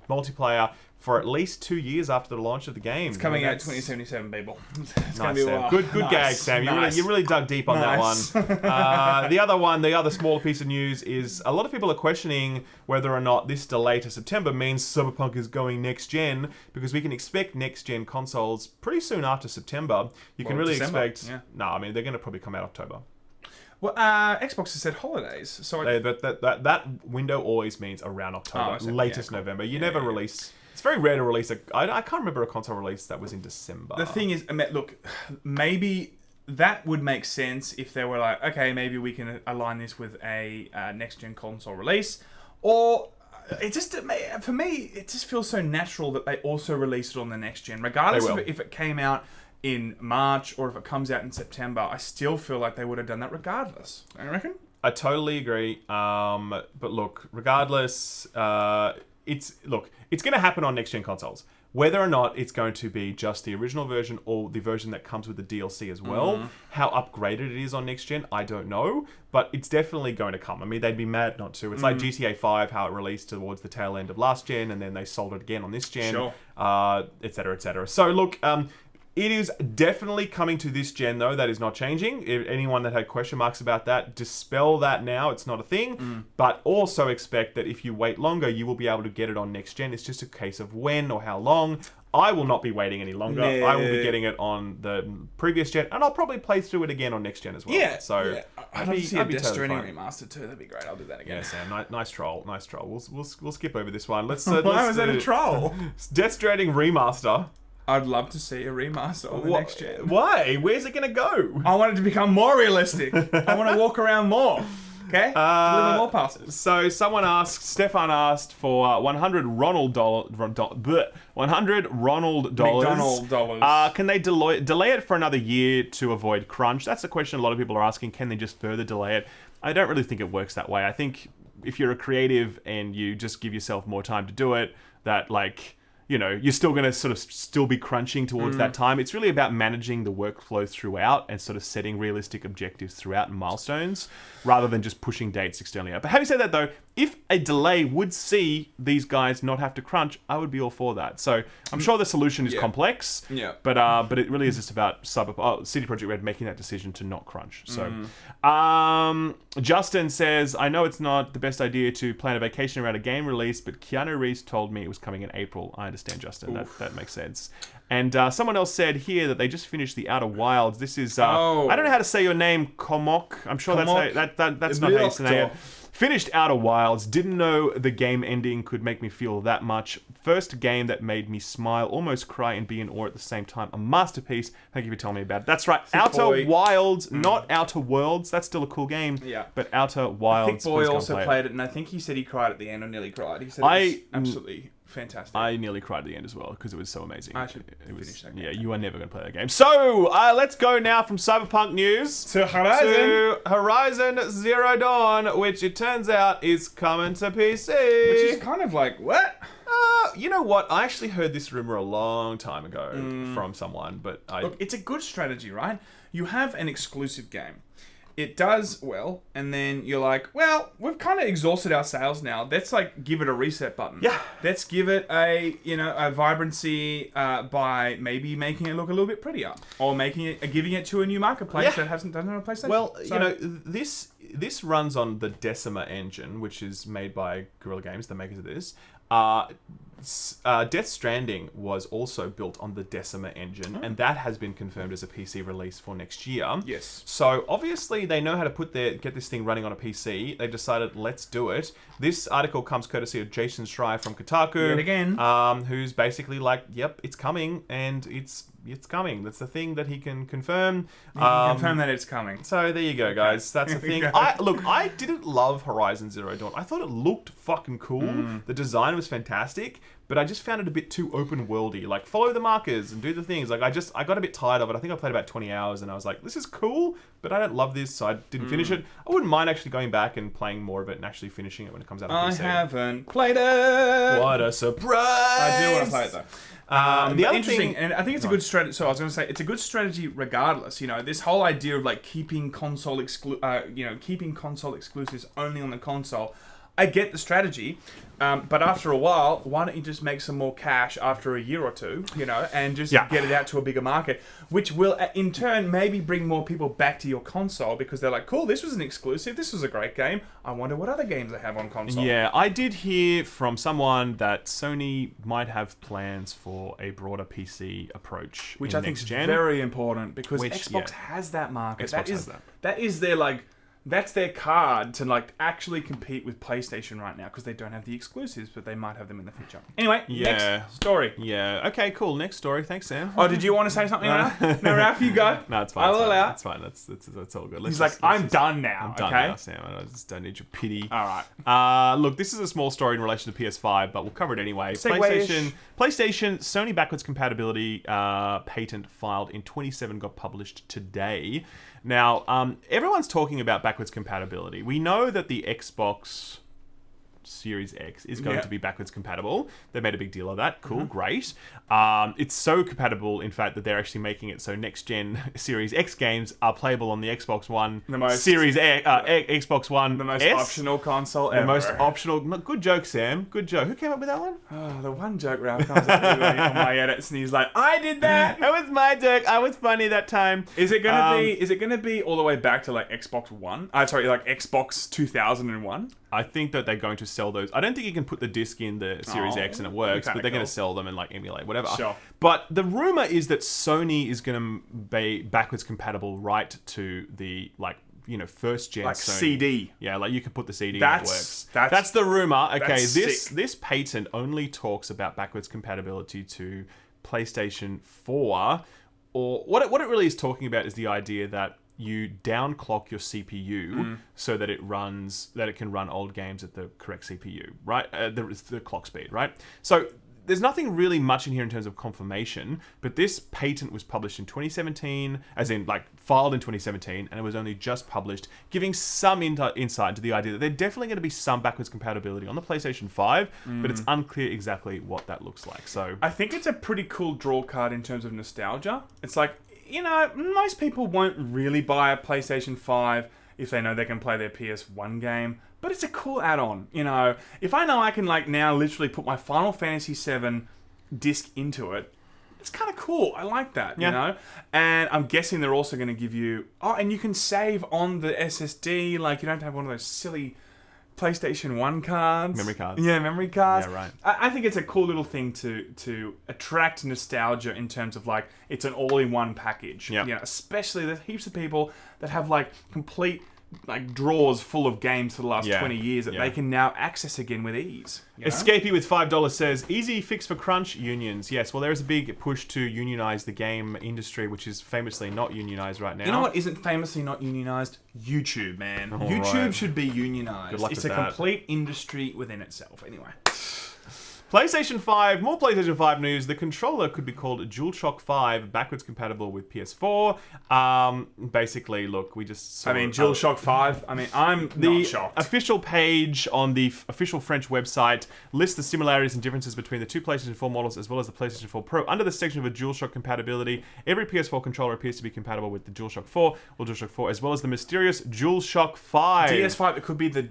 multiplayer for at least 2 years afher the launch of the game. It's coming out 2077, people. It's going Nice, to be a Sam. while. Good gag, Sam. You really dug deep on that one. The other small piece of news is a lot of people are questioning whether or not this delay to September means Cyberpunk is going next gen, because we can expect next gen consoles pretty soon after September. You can really December, expect. yeah. No, I mean they're going to probably come out October. Well, Xbox has said holidays, so that window always means around October, latest cool. November. You never release. It's very rare to release I can't remember a console release that was in December. The thing is, look, maybe that would make sense if they were like, okay, maybe we can align this with a next-gen console release. Or, for me, it just feels so natural that they also release it on the next-gen. Regardless of if it came out in March or if it comes out in September, I still feel like they would have done that regardless. I reckon? I totally agree. But look, regardless... It's going to happen on next-gen consoles. Whether or not it's going to be just the original version or the version that comes with the DLC as well, how upgraded it is on next-gen, I don't know. But it's definitely going to come. I mean, they'd be mad not to. It's like GTA 5, how it released towards the tail end of last gen, and then they sold it again on this gen, et cetera, et cetera. So, look... it is definitely coming to this gen, though. That is not changing. If anyone that had question marks about that, dispel that now. It's not a thing. But also expect that if you wait longer, you will be able to get it on next gen. It's just a case of when or how long. I will not be waiting any longer. No. I will be getting it on the previous gen, and I'll probably play through it again on next gen as well. Yeah. So I'd love to see a Death totally Stranding fine. remastered too. That'd be great. I'll do that again. Yeah, Sam. Nice troll. Nice troll. We'll skip over this one. Let's. Why let's was that a do troll? Death Stranding remaster. I'd love to see a remaster on the next gen. Why? Where's it gonna go? I want it to become more realistic. I want to walk around more. Okay? Deliver more parcels. So Stefan asked for $100 Ronald McDonald dollars. Can they delay it for another year to avoid crunch? That's a question a lot of people are asking. Can they just further delay it? I don't really think it works that way. I think if you're a creative and you just give yourself more time to do it, that like, you know, you're still going to sort of still be crunching towards that time. It's really about managing the workflow throughout and sort of setting realistic objectives throughout and milestones rather than just pushing dates externally out. But having said that, though, if a delay would see these guys not have to crunch, I would be all for that. So I'm sure the solution is complex, but it really is just about CD Projekt Red making that decision to not crunch. So Justin says, I know it's not the best idea to plan a vacation around a game release, but Keanu Reeves told me it was coming in April. I understand, Justin. That makes sense. And someone else said here that they just finished the Outer Wilds. This is I don't know how to say your name, Komok. I'm sure that's not how you say it. Finished Outer Wilds. Didn't know the game ending could make me feel that much. First game that made me smile, almost cry, and be in awe at the same time. A masterpiece. Thank you for telling me about it. That's right. Outer Wilds, not Outer Worlds. That's still a cool game. Yeah. But Outer Wilds. I think Boy also played it, and I think he said he cried at the end, or nearly cried. He said it was absolutely fantastic. I nearly cried at the end as well because it was so amazing. I should finish that game. Yeah, you are never going to play that game. So, let's go now from Cyberpunk news to Horizon Zero Dawn, which it turns out is coming to PC. Which is kind of like, what? You know what? I actually heard this rumor a long time ago from someone, but Look, it's a good strategy, right? You have an exclusive game. It does well, and then you're like, well, we've kind of exhausted our sales now. Let's like give it a reset button. Yeah. Let's give it a vibrancy by maybe making it look a little bit prettier, or giving it to a new marketplace that doesn't have a PlayStation. Well, this runs on the Decima engine, which is made by Guerrilla Games, the makers of this. Death Stranding was also built on the Decima engine, and that has been confirmed as a PC release for next year. Yes. So obviously they know how to get this thing running on a PC. They decided, let's do it. This article comes courtesy of Jason Schreier from Kotaku. Yet again. Who's basically like, yep, it's coming, and it's coming. That's the thing that he can confirm. He can confirm that it's coming. So there you go, guys. That's the thing. I didn't love Horizon Zero Dawn. I thought it looked fucking cool. The design was fantastic, but I just found it a bit too open worldy. Like, follow the markers and do the things. Like, I got a bit tired of it. I think I played about 20 hours, and I was like, this is cool, but I don't love this, so I didn't finish it. I wouldn't mind actually going back and playing more of it and actually finishing it when it comes out on PC. I haven't played it. What a surprise! I do want to play it though. The other interesting, thing, and I think it's a good strategy. So I was going to say it's a good strategy regardless. You know, this whole idea of like keeping console exclusives only on the console. I get the strategy, but after a while, why don't you just make some more cash after a year or two, you know, and just get it out to a bigger market, which will in turn maybe bring more people back to your console because they're like, cool, this was an exclusive, this was a great game. I wonder what other games they have on console. Yeah, I did hear from someone that Sony might have plans for a broader PC approach, which I think is very important because Xbox has that market. That is their that's their card to like actually compete with PlayStation right now because they don't have the exclusives, but they might have them in the future. Anyway, next story. Yeah. Okay. Cool. Next story. Thanks, Sam. Oh, did you want to say something? No, Ralph, you go. No, it's fine. I'll allow. It's fine. That's all good. He's like, I'm done now. I'm done now, Sam. I just don't need your pity. All right. Look, this is a small story in relation to PS5, but we'll cover it anyway. PlayStation, Sony backwards compatibility patent filed in 2027 got published today. Now, everyone's talking about backwards compatibility. We know that the Xbox Series X is going to be backwards compatible. They made a big deal of that. Cool, great. It's so compatible, in fact, that they're actually making it so next-gen Series X games are playable on the Xbox One, Xbox One the most S, optional console ever. The most optional. Good joke, Sam. Good joke. Who came up with that one? Oh, the one joke Ralph comes up with on my edits, and he's like, "I did that. That was my joke. I was funny that time." Is it gonna be? Is it gonna be all the way back to like Xbox One? Sorry, like Xbox 2001. I think that they're going to sell those. I don't think you can put the disc in the Series X and it works, but they're going to sell them and like emulate whatever. Sure. But the rumor is that Sony is going to be backwards compatible right to the first gen Like Sony. CD. Yeah, like you can put the CD and it works. That's That's the rumor. Okay, sick. this patent only talks about backwards compatibility to PlayStation 4, or what it really is talking about is the idea that you downclock your CPU so that it can run old games at the correct CPU, right? The clock speed, right? So there's nothing really much in here in terms of confirmation, but this patent was published in 2017, as in filed in 2017, and it was only just published, giving some insight into the idea that there's definitely going to be some backwards compatibility on the PlayStation 5, but it's unclear exactly what that looks like. So I think it's a pretty cool draw card in terms of nostalgia. It's like, most people won't really buy a PlayStation 5 if they know they can play their PS1 game, but it's a cool add-on. If I know I can now literally put my Final Fantasy VII disc into it, it's kind of cool. I like that, And I'm guessing they're also going to give you... Oh, and you can save on the SSD. You don't have to have one of those silly PlayStation 1 cards. Memory cards. Yeah, memory cards. Yeah, right. I think it's a cool little thing to attract nostalgia in terms of it's an all-in-one package. Yeah. Especially there's heaps of people that have complete drawers full of games for the last 20 years that they can now access again with ease. Escapee with $5 says, easy fix for crunch unions. Yes, well, there is a big push to unionize the game industry, which is famously not unionized right now. You know what isn't famously not unionized? YouTube, man. YouTube should be unionized. Good luck It's with a that. complete industry within itself. Anyway. PlayStation 5, more PlayStation 5 news. The controller could be called DualShock 5, backwards compatible with PS4. Basically, look, we just saw... DualShock 5, I'm not shocked. Official page on the official French website lists the similarities and differences between the two PlayStation 4 models as well as the PlayStation 4 Pro. Under the section of a DualShock compatibility, every PS4 controller appears to be compatible with the DualShock 4 or DualShock 4, as well as the mysterious DualShock 5. DS5, it could be the...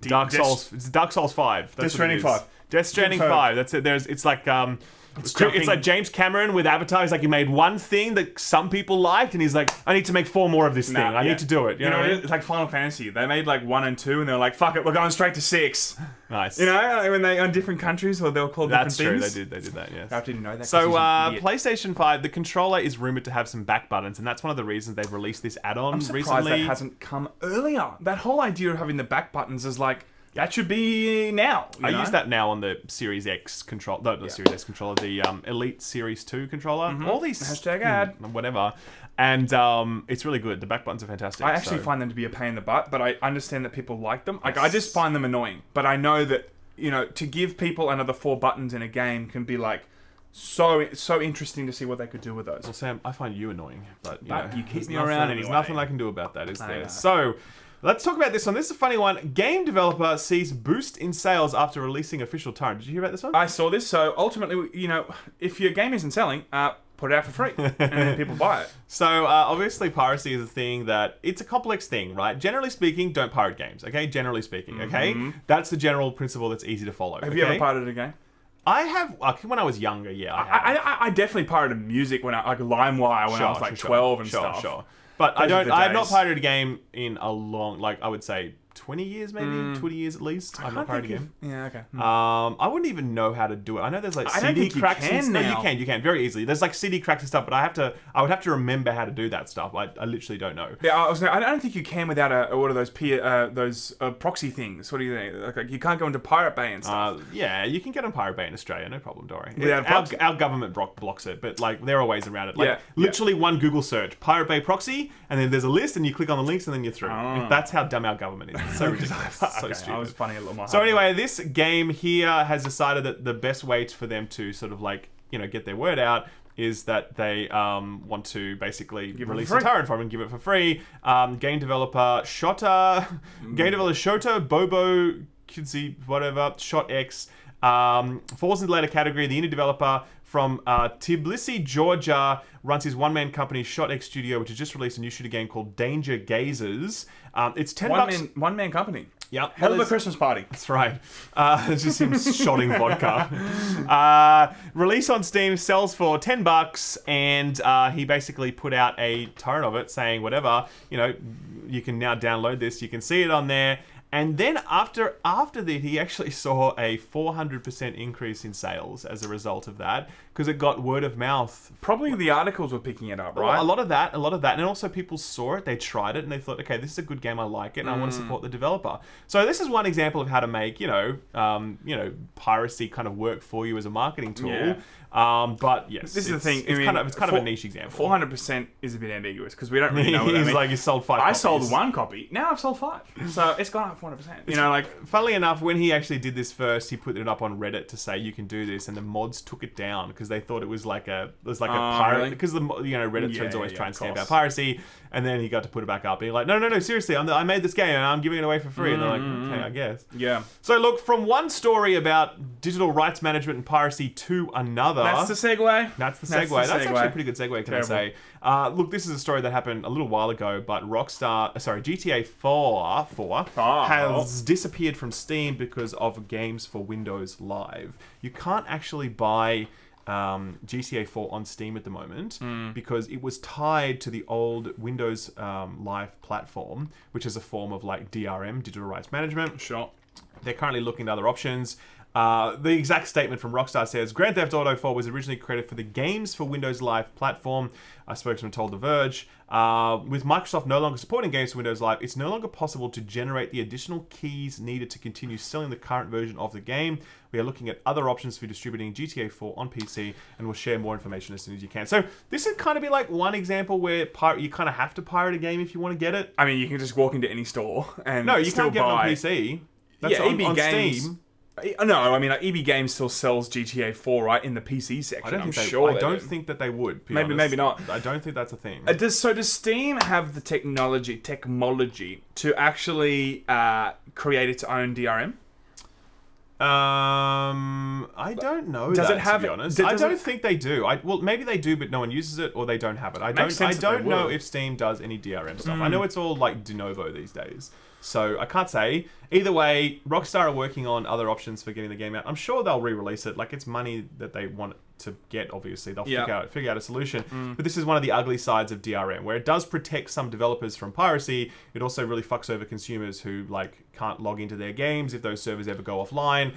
Dark Souls 5. Death Stranding 5. Death Stranding 5. That's it. It's like jumping. it's like James Cameron with Avatar. He's like, he made one thing that some people liked, and he's like, I need to make 4 more of this thing. I need to do it. You know what I mean? It's like Final Fantasy. They made 1 and 2, and they're like, fuck it, we're going straight to 6. Nice. When they on different countries, or they were called That's different true. things. They did that. Yes. I didn't know that. So PlayStation 5, the controller is rumored to have some back buttons, and that's one of the reasons they've released this add-on I'm surprised recently. that hasn't come earlier. That whole idea of having the back buttons is that should be now. I use that now on the Series X controller. No, not the Series X controller. The Elite Series 2 controller. All these... Hashtag ad. Whatever. And it's really good. The back buttons are fantastic. I actually find them to be a pain in the butt, but I understand that people like them. I just find them annoying. But I know that, to give people another 4 buttons in a game can be so interesting to see what they could do with those. Well, Sam, I find you annoying, but you keep me nothing, around There's anyway. nothing I can do about that, is there? know. So... let's talk about this one. This is a funny one. Game developer sees boost in sales after releasing official time. Did you hear about this one? I saw this. So ultimately, if your game isn't selling, put it out for free, and then people buy it. So obviously, piracy is a thing that it's a complex thing, right? Generally speaking, don't pirate games. Okay, generally speaking. Okay, that's the general principle that's easy to follow. Have you ever pirated a game? I have. When I was younger, yeah. I definitely pirated music when LimeWire when I was 12 and stuff. Sure. But Those are the I have not days. pirated a game in a long, I would say 20 years maybe, 20 years at least. I've not pirated a game. Yeah, okay. I wouldn't even know how to do it. I know there's I don't CD think you cracks. can No, now. you can very easily. There's CD cracks and stuff, but I would have to remember how to do that stuff. I literally don't know. Yeah, I don't think you can without what are those proxy things. What do you think? Like you can't go into Pirate Bay and stuff. Yeah, you can get on Pirate Bay in Australia, no problem, Dory. Without a proxy? Our government blocks it, but there are ways around it. Yeah. Literally one Google search, Pirate Bay proxy, and then there's a list, and you click on the links, and then you're through. That's how dumb our government is. It's so ridiculous. So okay, stupid. I was funny a little more. So anyway, this game here has decided that the best way for them to sort of get their word out is that they want to basically release a torrent from it and give it for free. Game developer Shota Bobo Kidsy whatever Shot X falls into the later category. The indie developer from Tbilisi, Georgia, runs his one-man company, Shot X Studio, which has just released a new shooter game called Danger Gazers. It's $10. One man company. Yep. Hell of a Christmas party. That's right. It's just him shotting vodka. Release on Steam, sells for $10, and he basically put out a torrent of it saying, whatever, you can now download this. You can see it on there. And then after that, he actually saw a 400% increase in sales as a result of that, because it got word of mouth. Probably the articles were picking it up, right? A lot of that. And also people saw it, they tried it, and they thought, okay, this is a good game, I like it, and I want to support the developer. So this is one example of how to make, piracy kind of work for you as a marketing tool. Yeah. But yes, this is the thing. It's kind of a niche example. 400% is a bit ambiguous because we don't really know what that means. He's like, you sold 5 I copies. sold 1 copy. Now I've sold 5. So it's gone up 400%. Funnily enough, when he actually did this first, he put it up on Reddit to say you can do this, and the mods took it down because they thought it was like a pirate. Really? Because Reddit threads always try and scam about piracy, and then he got to put it back up, being like, no, seriously, I made this game and I'm giving it away for free. And they're like, okay, I guess. Yeah. So look, from one story about digital rights management and piracy to another. That's the segue. That's actually a pretty good segue, can I say. Look, this is a story that happened a little while ago, but GTA 4 has disappeared from Steam because of Games for Windows Live. You can't actually buy GTA 4 on Steam at the moment because it was tied to the old Windows Live platform, which is a form of like DRM, digital rights management. Sure. They're currently looking at other options. The exact statement from Rockstar says, Grand Theft Auto 4 was originally created for the Games for Windows Live platform. A spokesman told The Verge, with Microsoft no longer supporting Games for Windows Live, it's no longer possible to generate the additional keys needed to continue selling the current version of the game. We are looking at other options for distributing GTA 4 on PC, and we'll share more information as soon as you can. So this would kind of be like one example where you kind of have to pirate a game if you want to get it. I mean, you can just walk into any store and no, you still can't get it on PC. That's EB on Games. Steam. No, I mean, like, EB Games still sells GTA 4, right, in the PC section. I don't think that they would. Maybe not. I don't think that's a thing. Does Steam have the technology to actually create its own DRM? I don't know. Does that, it have? To be honest, I don't think they do. Well, maybe they do, but no one uses it, or they don't have it. I don't know if Steam does any DRM stuff. I know it's all like de novo these days. So I can't say. Either way, Rockstar are working on other options for getting the game out. I'm sure they'll re-release it. Like, it's money that they want to get, obviously. They'll figure out a solution. But this is one of the ugly sides of DRM, where it does protect some developers from piracy. It also really fucks over consumers who, like, can't log into their games if those servers ever go offline.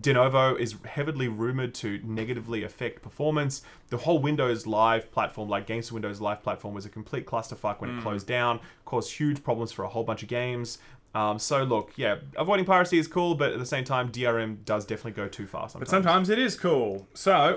De novo is heavily rumored to negatively affect performance. The whole Windows Live platform, like Games for Windows Live platform, was a complete clusterfuck when it closed down, caused huge problems for a whole bunch of games. So look, yeah, avoiding piracy is cool, but at the same time, DRM does definitely go too far sometimes. But sometimes it is cool. So,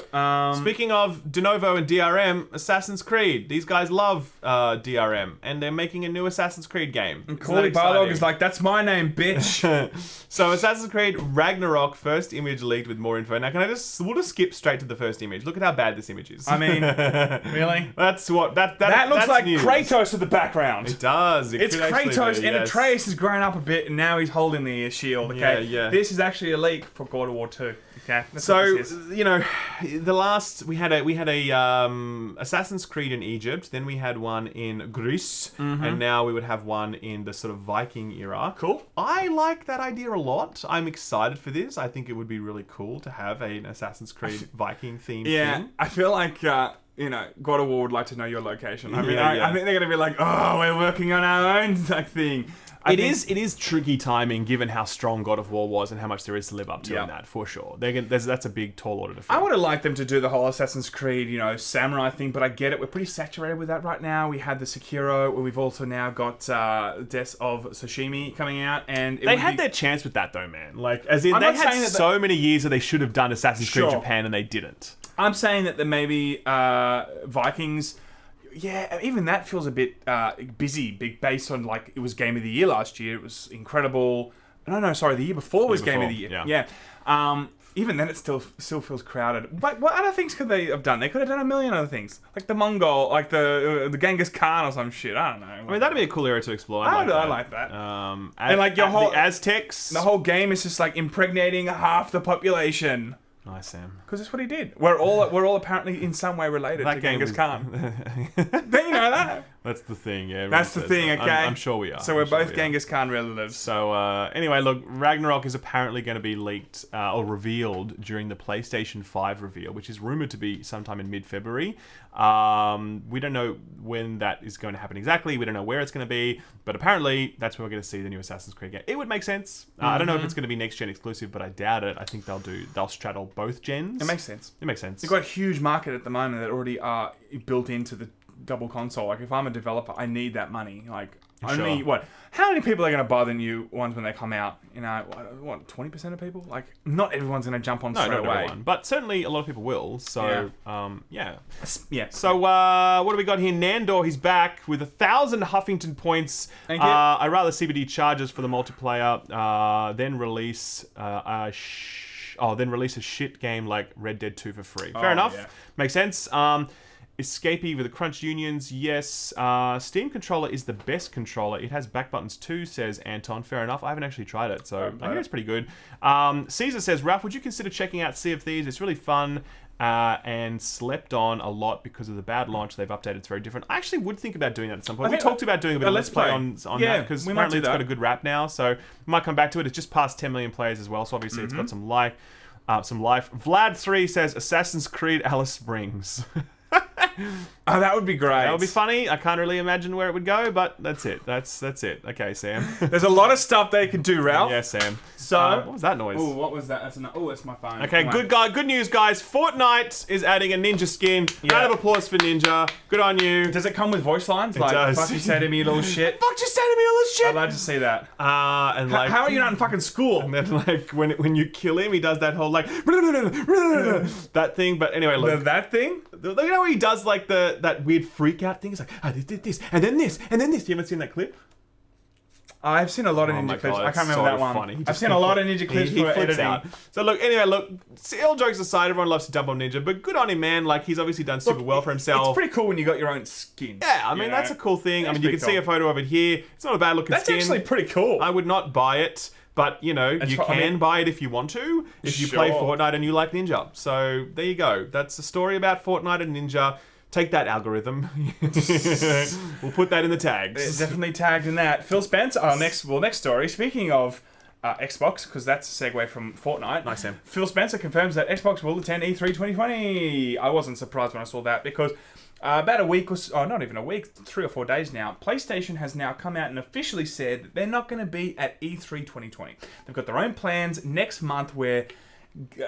speaking of de novo and DRM, Assassin's Creed. These guys love DRM, and they're making a new Assassin's Creed game. And Corey Barlog is like, that's my name, bitch. So Assassin's Creed Ragnarok, first image leaked with more info. Now, we'll just skip straight to the first image. Look at how bad this image is. I mean, really? That looks that's like news. Kratos in the background. It does. It's Kratos, and Atreus has grown up a bit, and now he's holding the shield. Okay, yeah. This is actually a leak for God of War 2. Okay, so we had a Assassin's Creed in Egypt, then we had one in Greece, and now we would have one in the sort of Viking era. Cool. I like that idea a lot. I'm excited for this. I think it would be really cool to have an Assassin's Creed Viking themed thing. I feel like God of War would like to know your location. I mean, Yeah. I think they're gonna be like, oh, we're working on our own thing. It is tricky timing given how strong God of War was and how much there is to live up to in that, for sure. That's a big, tall order to fill. I would have liked them to do the whole Assassin's Creed, samurai thing, but I get it. We're pretty saturated with that right now. We had the Sekiro, where we've also now got Death of Sashimi coming out, and they had their chance with that, though, man. Like, as in, they had so many years that they should have done Assassin's Creed Japan, and they didn't. I'm saying that maybe Vikings. Yeah, even that feels a bit busy, based on, like, it was Game of the Year last year. It was incredible. No, sorry, the year before was Game of the Year. Yeah. Even then, it still feels crowded. But what other things could they have done? They could have done a million other things, like the Mongol, like the Genghis Khan or some shit. I don't know. I mean, that'd be a cool era to explore. I like that. And like the Aztecs. The whole game is just like impregnating half the population. Nice, Sam. Because that's what he did. We're all apparently in some way related to Genghis Khan. Did you know that? That's the thing, yeah. That's the thing, okay? I'm sure we are. So we're I'm sure both we are. Genghis Khan relatives. So anyway, look, Ragnarok is apparently going to be leaked or revealed during the PlayStation 5 reveal, which is rumored to be sometime in mid-February. We don't know when that is going to happen exactly. We don't know where it's going to be, but apparently that's when we're going to see the new Assassin's Creed game. It would make sense. I don't know if it's going to be next-gen exclusive, but I doubt it. I think they'll straddle both gens. It makes sense. It makes sense. You've got a huge market at the moment that already are built into the double console. Like, if I'm a developer, I need that money. Like, only what? How many people are going to buy the new ones when they come out? You know, what? 20% of people? Like, not everyone's going to jump on straight away. Everyone. But certainly a lot of people will. So, yeah. So, Yeah. what do we got here? Nandor, he's back with 1,000 Huffington points. Thank you. I rather CBD charges for the multiplayer. Then release a shit game like Red Dead 2 for free. Fair enough. Yeah. Makes sense. Escapee with the crunch unions, yes. Steam controller is the best controller. It has back buttons too, says Anton. Fair enough. I haven't actually tried it, so I hear it's pretty good. Caesar says, Ralph, would you consider checking out Sea of Thieves? It's really fun and slept on a lot because of the bad launch. They've updated. It's very different. I actually would think about doing that at some point. We talked about doing a bit of Let's Play on that because apparently it's got a good rap now, so we might come back to it. It's just past 10 million players as well, so obviously it's got some life. Vlad3 says Assassin's Creed Alice Springs. Oh, that would be great. That would be funny. I can't really imagine where it would go, but that's it. That's it. Okay, Sam. There's a lot of stuff they could do, Ralph. Yeah, Sam. So, what was that noise? Oh, what was that? That's my phone. Okay, good news, guys. Fortnite is adding a ninja skin. Yeah. Round of applause for Ninja. Good on you. Does it come with voice lines? Like, does. fuck you say to me, you little shit. Fuck you say to me all this shit. I'd like to see that. And like, how are you not in fucking school? And then like when you kill him, he does that whole like that thing. But anyway, look. That thing? You know where he does like that weird freak out thing? It's like, they did this, and then this, and then this. You haven't seen that clip? I've seen a lot of ninja clips. I can't remember that one. Funny. I've seen a lot of ninja clips he for flips editing. out. So look, all jokes aside, everyone loves to dump on Ninja, but good on him, man. Like, he's obviously done super well for himself. It's pretty cool when you got your own skin. Yeah, I mean, that's a cool thing. I mean, you can see a photo of it here. It's not a bad looking skin. That's actually pretty cool. I would not buy it, but, you know, you can buy it if you want to, if you play Fortnite and you like Ninja. So, there you go. That's a story about Fortnite and Ninja. Take that, algorithm. We'll put that in the tags. It's definitely tagged in that. Phil Spencer, next story. Speaking of Xbox, because that's a segue from Fortnite. Nice, Sam. Phil Spencer confirms that Xbox will attend E3 2020. I wasn't surprised when I saw that because about a week not even a week, 3 or 4 days now, PlayStation has now come out and officially said that they're not going to be at E3 2020. They've got their own plans next month where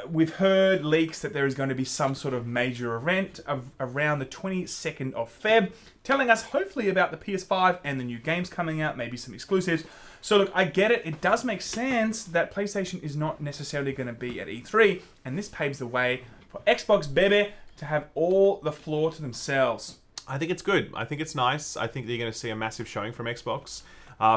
we've heard leaks that there is going to be some sort of major event around the 22nd of Feb, telling us hopefully about the PS5 and the new games coming out, maybe some exclusives. So look, I get it. It does make sense that PlayStation is not necessarily going to be at E3, and this paves the way for Xbox, baby, to have all the floor to themselves. I think it's good. I think it's nice. I think that you're going to see a massive showing from Xbox.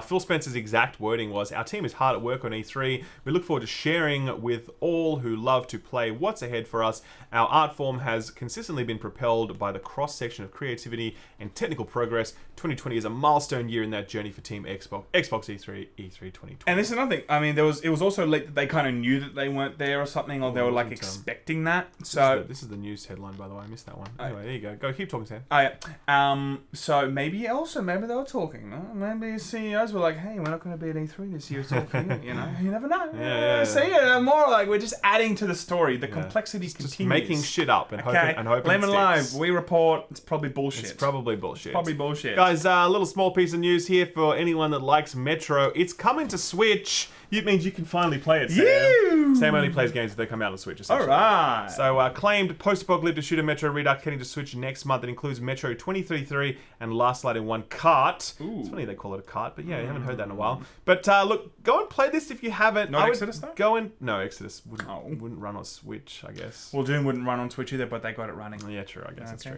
Phil Spencer's exact wording was, our team is hard at work on E3. We look forward to sharing with all who love to play what's ahead for us. Our art form has consistently been propelled by the cross-section of creativity and technical progress. 2020 is a milestone year in that journey for Team Xbox E3 2020. And this is another thing. I mean, it was also leaked that they kind of knew that they weren't there or something, or they were like expecting that. So this is the news headline, by the way. I missed that one. Anyway, there you go. Go, keep talking, Sam. Oh, yeah. So maybe they were talking. Maybe CEOs were like, "Hey, we're not going to be at E3 this year. It's all for you." You know, you never know. Yeah. See, more like we're just adding to the story. The complexity continues. Just making shit up and hoping Laymen it Live, sticks. we report it's probably bullshit. It's probably bullshit. Guys, a little small piece of news here for anyone that likes Metro. It's coming to Switch. It means you can finally play it, Sam. Sam only plays games that come out on Switch, essentially. Alright. So, acclaimed post-apocalyptic shooter Metro Redux heading to Switch next month. It includes Metro 2033 and Last Light in One Cart. Ooh. It's funny they call it a cart, but yeah, you haven't heard that in a while. But look, go and play this if you haven't. Not Exodus, though? No, Exodus wouldn't run on Switch, I guess. Well, Doom wouldn't run on Switch either, but they got it running. Yeah, true, I guess that's true.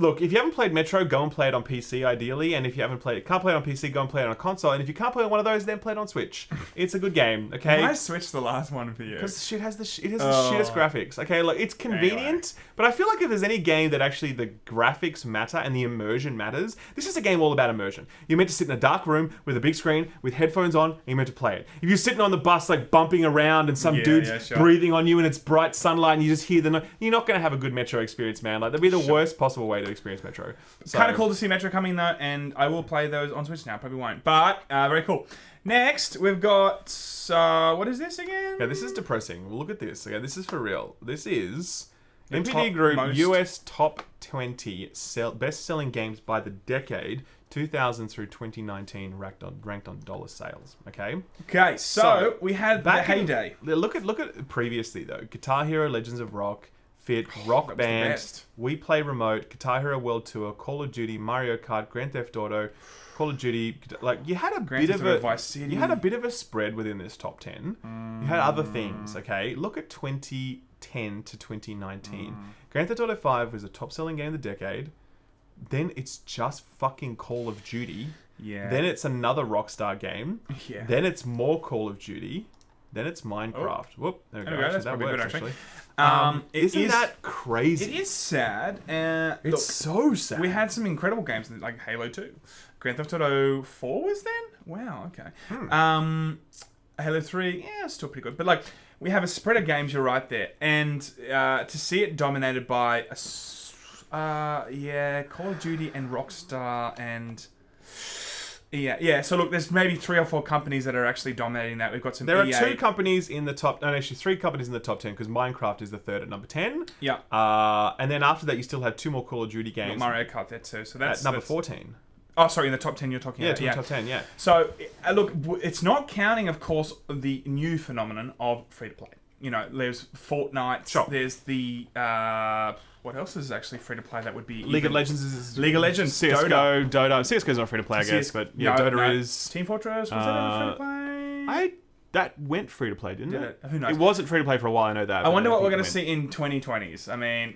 Look, if you haven't played Metro, go and play it on PC, ideally. And if you haven't can't play it on PC, go and play it on a console. And if you can't play on one of those, then play it on Switch. It's a good game, okay? Why is Switch the the last one for you? Because shit has the shittest graphics. Okay, like it's convenient, but I feel like if there's any game that actually the graphics matter and the immersion matters, this is a game all about immersion. You're meant to sit in a dark room with a big screen with headphones on, and you're meant to play it. If you're sitting on the bus like bumping around and some dude's breathing on you and it's bright sunlight and you just hear you're not going to have a good Metro experience, man. Like that'd be the worst possible way to experience Metro. So, kind of cool to see Metro coming though, and I will play those on Switch now. Probably won't, but very cool. Next, we've got what is this again? Yeah, this is depressing. Look at this. Okay, this is for real. This is MPD Group US top 20 best-selling games by the decade, 2000 through 2019, ranked on dollar sales. Okay. Okay, so we had the heyday. Look at previously though. Guitar Hero, Legends of Rock, Fit, Rock Band, We Play Remote, Guitar Hero World Tour, Call of Duty, Mario Kart, Grand Theft Auto, Call of Duty. Like you had a bit of a spread within this top 10. You had other things. Okay, look at 2010 to 2019. Grand Theft Auto 5 was the top-selling game of the decade. Then it's just fucking Call of Duty. Yeah. Then it's another Rockstar game. Yeah. Then it's more Call of Duty. Then it's Minecraft. Oh. Whoop. There we go. That's that probably works, good, actually. Isn't that crazy? It is sad. It's so sad. We had some incredible games like Halo 2. Grand Theft Auto 4 was then? Wow, okay. Halo 3, yeah, still pretty good. But like, we have a spread of games, you're right there. And to see it dominated by Call of Duty and Rockstar and... Yeah. So look, there's maybe 3 or 4 companies that are actually dominating that. We've got some. There EA. are 2 companies in the top. No, actually 3 companies in the top 10 because Minecraft is the third at number 10. Yeah. And then after that, you still have 2 more Call of Duty games. Mario Kart there too. So that's at number 14. Oh, sorry, in the top 10 you're talking about. Yeah, top 10. Yeah. So look, it's not counting, of course, the new phenomenon of free to play. You know, there's Fortnite. Sure. There's the. What else is actually free to play that would be... League of Legends is... League of Legends. CSGO, Dota. CSGO's not free to play, I guess, but yeah, Dota is... Team Fortress, was that ever free to play? That went free to play, didn't it? Who knows? It wasn't free to play for a while, I know that. I wonder what we're going to see in 2020s. I mean...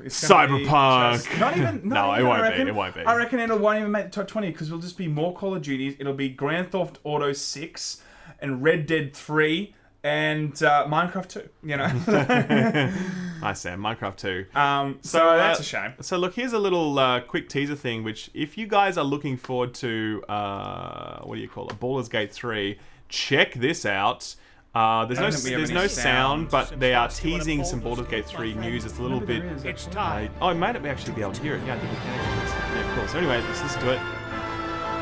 Cyberpunk. Not even... No, it won't be. I reckon it won't even make the top 20 because it'll just be more Call of Duties. It'll be Grand Theft Auto 6 and Red Dead 3... and Minecraft 2, you know. Nice, Sam. Minecraft 2. So that's a shame. So look, here's a little quick teaser thing, which if you guys are looking forward to, what do you call it, Baldur's Gate 3, check this out. There's no sound, but they are teasing some Baldur's Gate 3 news. It's a little bit... It's time. I might actually be able to hear it. Yeah, the mechanics. Yeah, cool. So anyway, let's listen to it.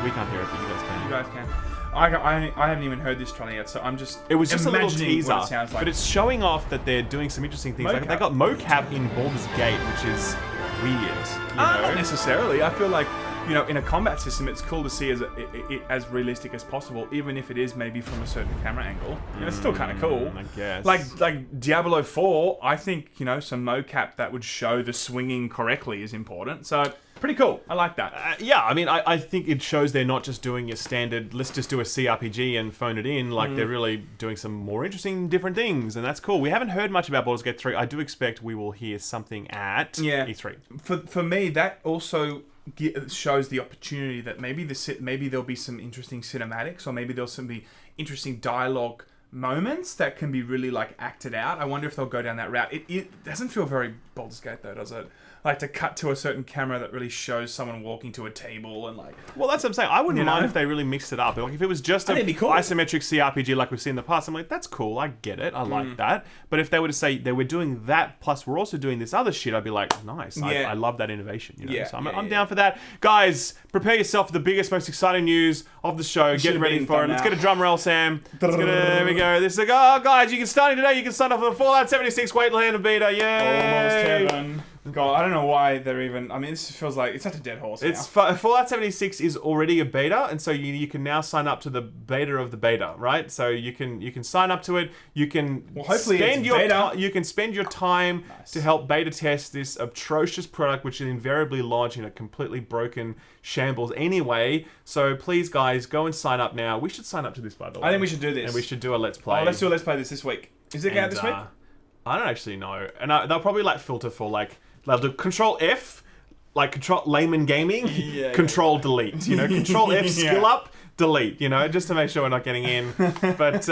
We can't hear it, but you guys can. You guys can. I haven't even heard this trailer yet, so I'm just It was just a little teaser, what it sounds like. but it's showing off that they're doing some interesting things. Like they got mocap in Baldur's Gate, which is weird. You know? Not necessarily. I feel like, you know, in a combat system, it's cool to see it as realistic as possible, even if it is maybe from a certain camera angle. You know, it's still kind of cool. I guess. Like Diablo 4, I think, you know, some mocap that would show the swinging correctly is important. So, pretty cool. I like that. Yeah, I mean, I think it shows they're not just doing your standard, let's just do a CRPG and phone it in. Like, they're really doing some more interesting, different things, and that's cool. We haven't heard much about Baldur's Gate 3. I do expect we will hear something at E3. For me, that also shows the opportunity that maybe there'll be some interesting cinematics, or maybe there'll be interesting dialogue moments that can be really like acted out. I wonder if they'll go down that route. It doesn't feel very Baldur's Gate though, does it? Like to cut to a certain camera that really shows someone walking to a table and like... Well, that's what I'm saying. I wouldn't mind if they really mixed it up. Like if it was just That'd be cool. isometric CRPG like we've seen in the past, I'm like, that's cool. I get it. I like that. But if they were to say they were doing that plus we're also doing this other shit, I'd be like, nice. Yeah. I love that innovation. You know? Yeah, So I'm down for that. Guys, prepare yourself for the biggest, most exciting news of the show. Get ready for it. Let's get a drum roll, Sam. There we go. This is like, oh, guys, you can start it today. You can start off with a Fallout 76 Wasteland beta. Yay! Almost heaven. God, I don't know why they're even... I mean, this feels like... It's such a dead horse now. Fallout 76 is already a beta, and so you can now sign up to the beta of the beta, right? So you can sign up to it. You can you can spend your time to help beta test this atrocious product, which is invariably launched in a completely broken shambles anyway. So please, guys, go and sign up now. We should sign up to this, by the way. I think we should do this. And we should do a Let's Play. Oh, let's do a Let's Play this week. Is it out this week? I don't actually know. And they'll probably like filter for like... They'll do Control F, like control Laymen gaming, Yeah, control delete. You know, control F, Yeah. skill up, delete. You know, just to make sure we're not getting in. But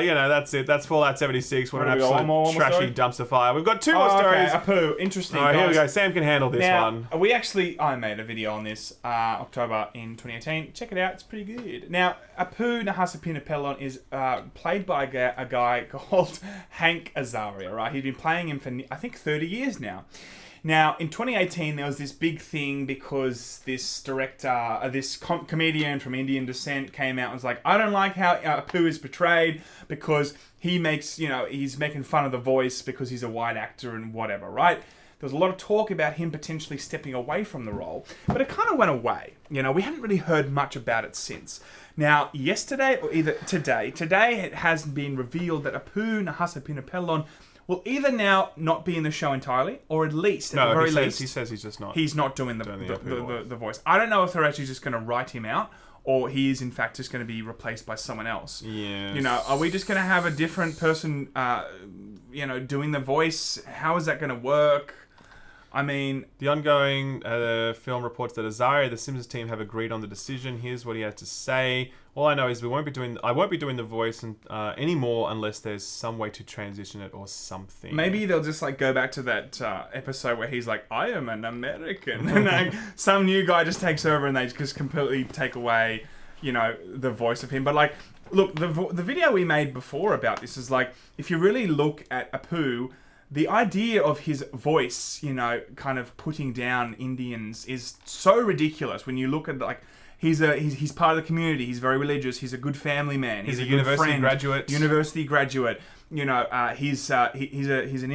you know, that's it. That's Fallout 76. What an What do we got? absolute One more trashy story? dumpster fire. We've got 2 more Oh, stories. okay, Apu, interesting. All right, here we guys. go. Sam can handle this Now, one. I made a video on this October in 2018. Check it out, it's pretty good. Now, Apu Nahasapinapelon is played by a guy called Hank Azaria, right? He's been playing him for, I think, 30 years now. Now, in 2018, there was this big thing because this director, this comedian from Indian descent came out and was like, I don't like how Apu is portrayed because he makes, he's making fun of the voice because he's a white actor and whatever, right? There was a lot of talk about him potentially stepping away from the role, but it kind of went away. We haven't really heard much about it since. Now, yesterday or either today it has been revealed that Apu Nahasapinapelon will either now not be in the show entirely, or at least, at the very least, he says he's just not. He's not doing the voice. I don't know if they're actually just going to write him out, or he is in fact just going to be replaced by someone else. Yeah. Are we just going to have a different person, doing the voice? How is that going to work? I mean, the ongoing film reports that Azaria, the Simpsons team, have agreed on the decision. Here's what he had to say. All I know is I won't be doing the voice anymore unless there's some way to transition it or something. Maybe they'll just go back to that episode where he's like, I am an American. And some new guy just takes over and they just completely take away, the voice of him. But look, the video we made before about this is if you really look at Apu, the idea of his voice, kind of putting down Indians is so ridiculous when you look at he's part of the community. He's very religious. He's a good family man. He's a good university friend, graduate. University graduate. He's an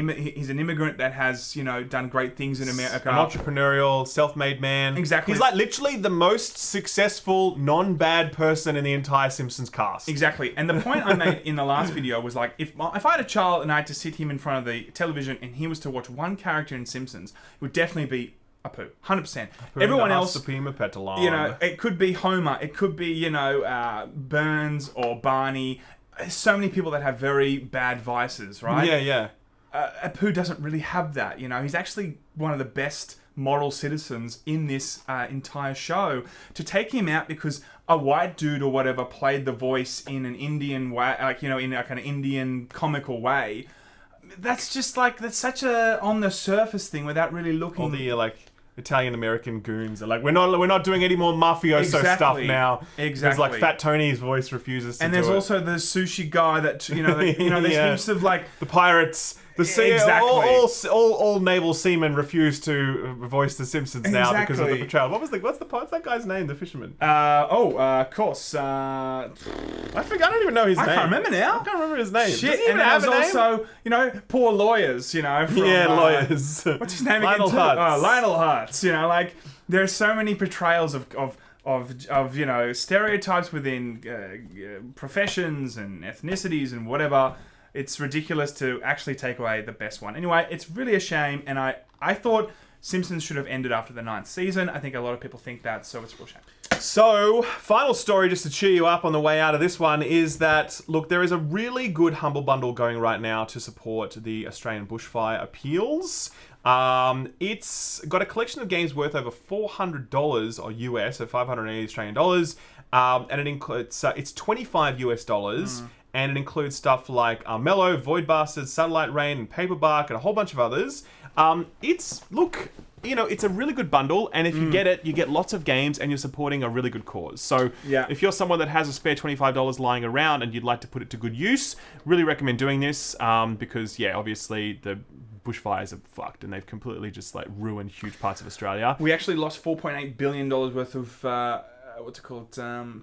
immigrant that has done great things in America. An entrepreneurial, self-made man. Exactly. He's literally the most successful, non-bad person in the entire Simpsons cast. Exactly. And the point I made in the last video was if I had a child and I had to sit him in front of the television and he was to watch one character in Simpsons, it would definitely be Apu, 100%. Everyone else, it could be Homer, it could be Burns or Barney. There's so many people that have very bad vices, right? Yeah. Apu doesn't really have that. He's actually one of the best model citizens in this entire show. To take him out because a white dude or whatever played the voice in an Indian way, in a kind of Indian comical way. That's just that's such a on the surface thing without really looking. All the Italian American goons are we're not doing any more mafioso stuff now. Exactly. There's Fat Tony's voice refuses to. And there's also the sushi guy that there's heaps of the pirates. All naval seamen refuse to voice the Simpsons now because of the portrayal. What's that guy's name? The fisherman. Of course. I forgot. I don't even know his name. I can't remember now. I can't remember his name. Shit. Does he even have a name? Also, poor lawyers. From, lawyers. What's his name Lionel again? Hutz. Lionel Hutz. There are so many portrayals of stereotypes within professions and ethnicities and whatever. It's ridiculous to actually take away the best one. Anyway, it's really a shame, and I thought Simpsons should have ended after the 9th season. I think a lot of people think that, so it's a real shame. So, final story just to cheer you up on the way out of this one is that, look, there is a really good Humble Bundle going right now to support the Australian bushfire appeals. It's got a collection of games worth over $400 or US, so 580 Australian dollars, and it includes it's $25 US. And it includes stuff like Mellow, Void Bastards, Satellite Rain, and Paperbark, and a whole bunch of others. It's a really good bundle, and if you get it, you get lots of games, and you're supporting a really good cause. So if you're someone that has a spare $25 lying around and you'd like to put it to good use, really recommend doing this, because, obviously the bushfires are fucked, and they've completely just ruined huge parts of Australia. We actually lost $4.8 billion worth of,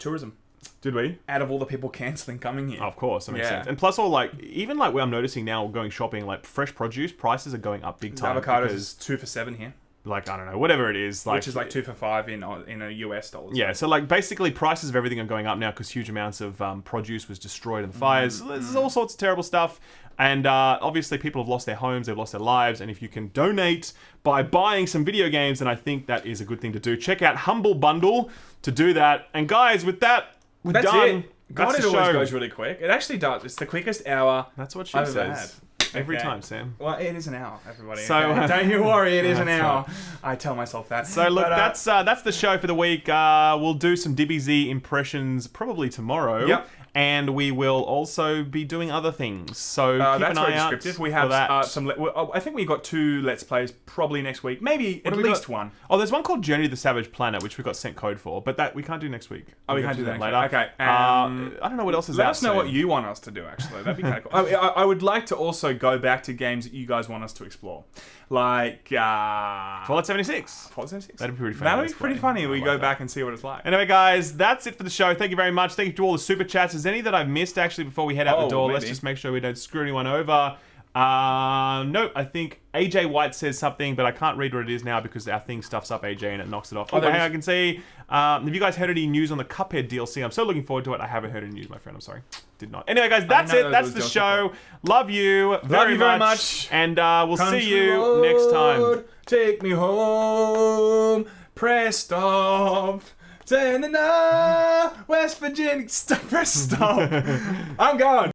tourism. Did we? Out of all the people cancelling coming here. Of course, that makes sense. And plus even where I'm noticing now going shopping, fresh produce prices are going up big time. Avocados is 2 for $7 here. I don't know, whatever it is. Which is 2 for $5 in a US dollars. Yeah, so basically prices of everything are going up now because huge amounts of produce was destroyed in the fires. So there's all sorts of terrible stuff. And obviously people have lost their homes, they've lost their lives. And if you can donate by buying some video games, then I think that is a good thing to do. Check out Humble Bundle to do that. And guys, with that, we're done. It. God, it always goes really quick. It actually does. It's the quickest hour That's what she I've says. ever had. Every Okay. time, Sam. Well, it is an hour, everybody. So, okay? Don't you worry, it is an That's hour. I tell myself that. So look, But, that's the show for the week. We'll do some DBZ impressions probably tomorrow. Yep. And we will also be doing other things. So keep that's an very eye out descriptive. We for have that. I think we got 2 Let's Plays probably next week. Maybe at have we least got? one. Oh, there's one called Journey to the Savage Planet, which we got sent code for, but that we can't do next week. Oh, we We'll can't get do to that later. Okay. I don't know what else is Let out us know soon. what you want us to do, actually. That'd be kind of cool. I would like to also go back to games that you guys want us to explore. Like, Fallout 76. Fallout 76. That'd be pretty funny. That would Let's be pretty play. funny. I We like go that. back and see what it's like. Anyway, guys, that's it for the show. Thank you very much. Thank you to all the super chats. Is there any that I've missed actually before we head out the door? Let's maybe. just make sure we don't screw anyone over. No, I think AJ White says something, but I can't read what it is now because our thing stuffs up AJ and it knocks it off. Oh, Okay, there I can see. Have you guys heard any news on the Cuphead DLC? I'm so looking forward to it. I haven't heard any news, my friend. I'm sorry. Did not. Anyway, guys, that's know it. that That's there the was show. Love you very much. And we'll see you next time. Take me home. Press stop. West Virginia. Press stop. I'm gone.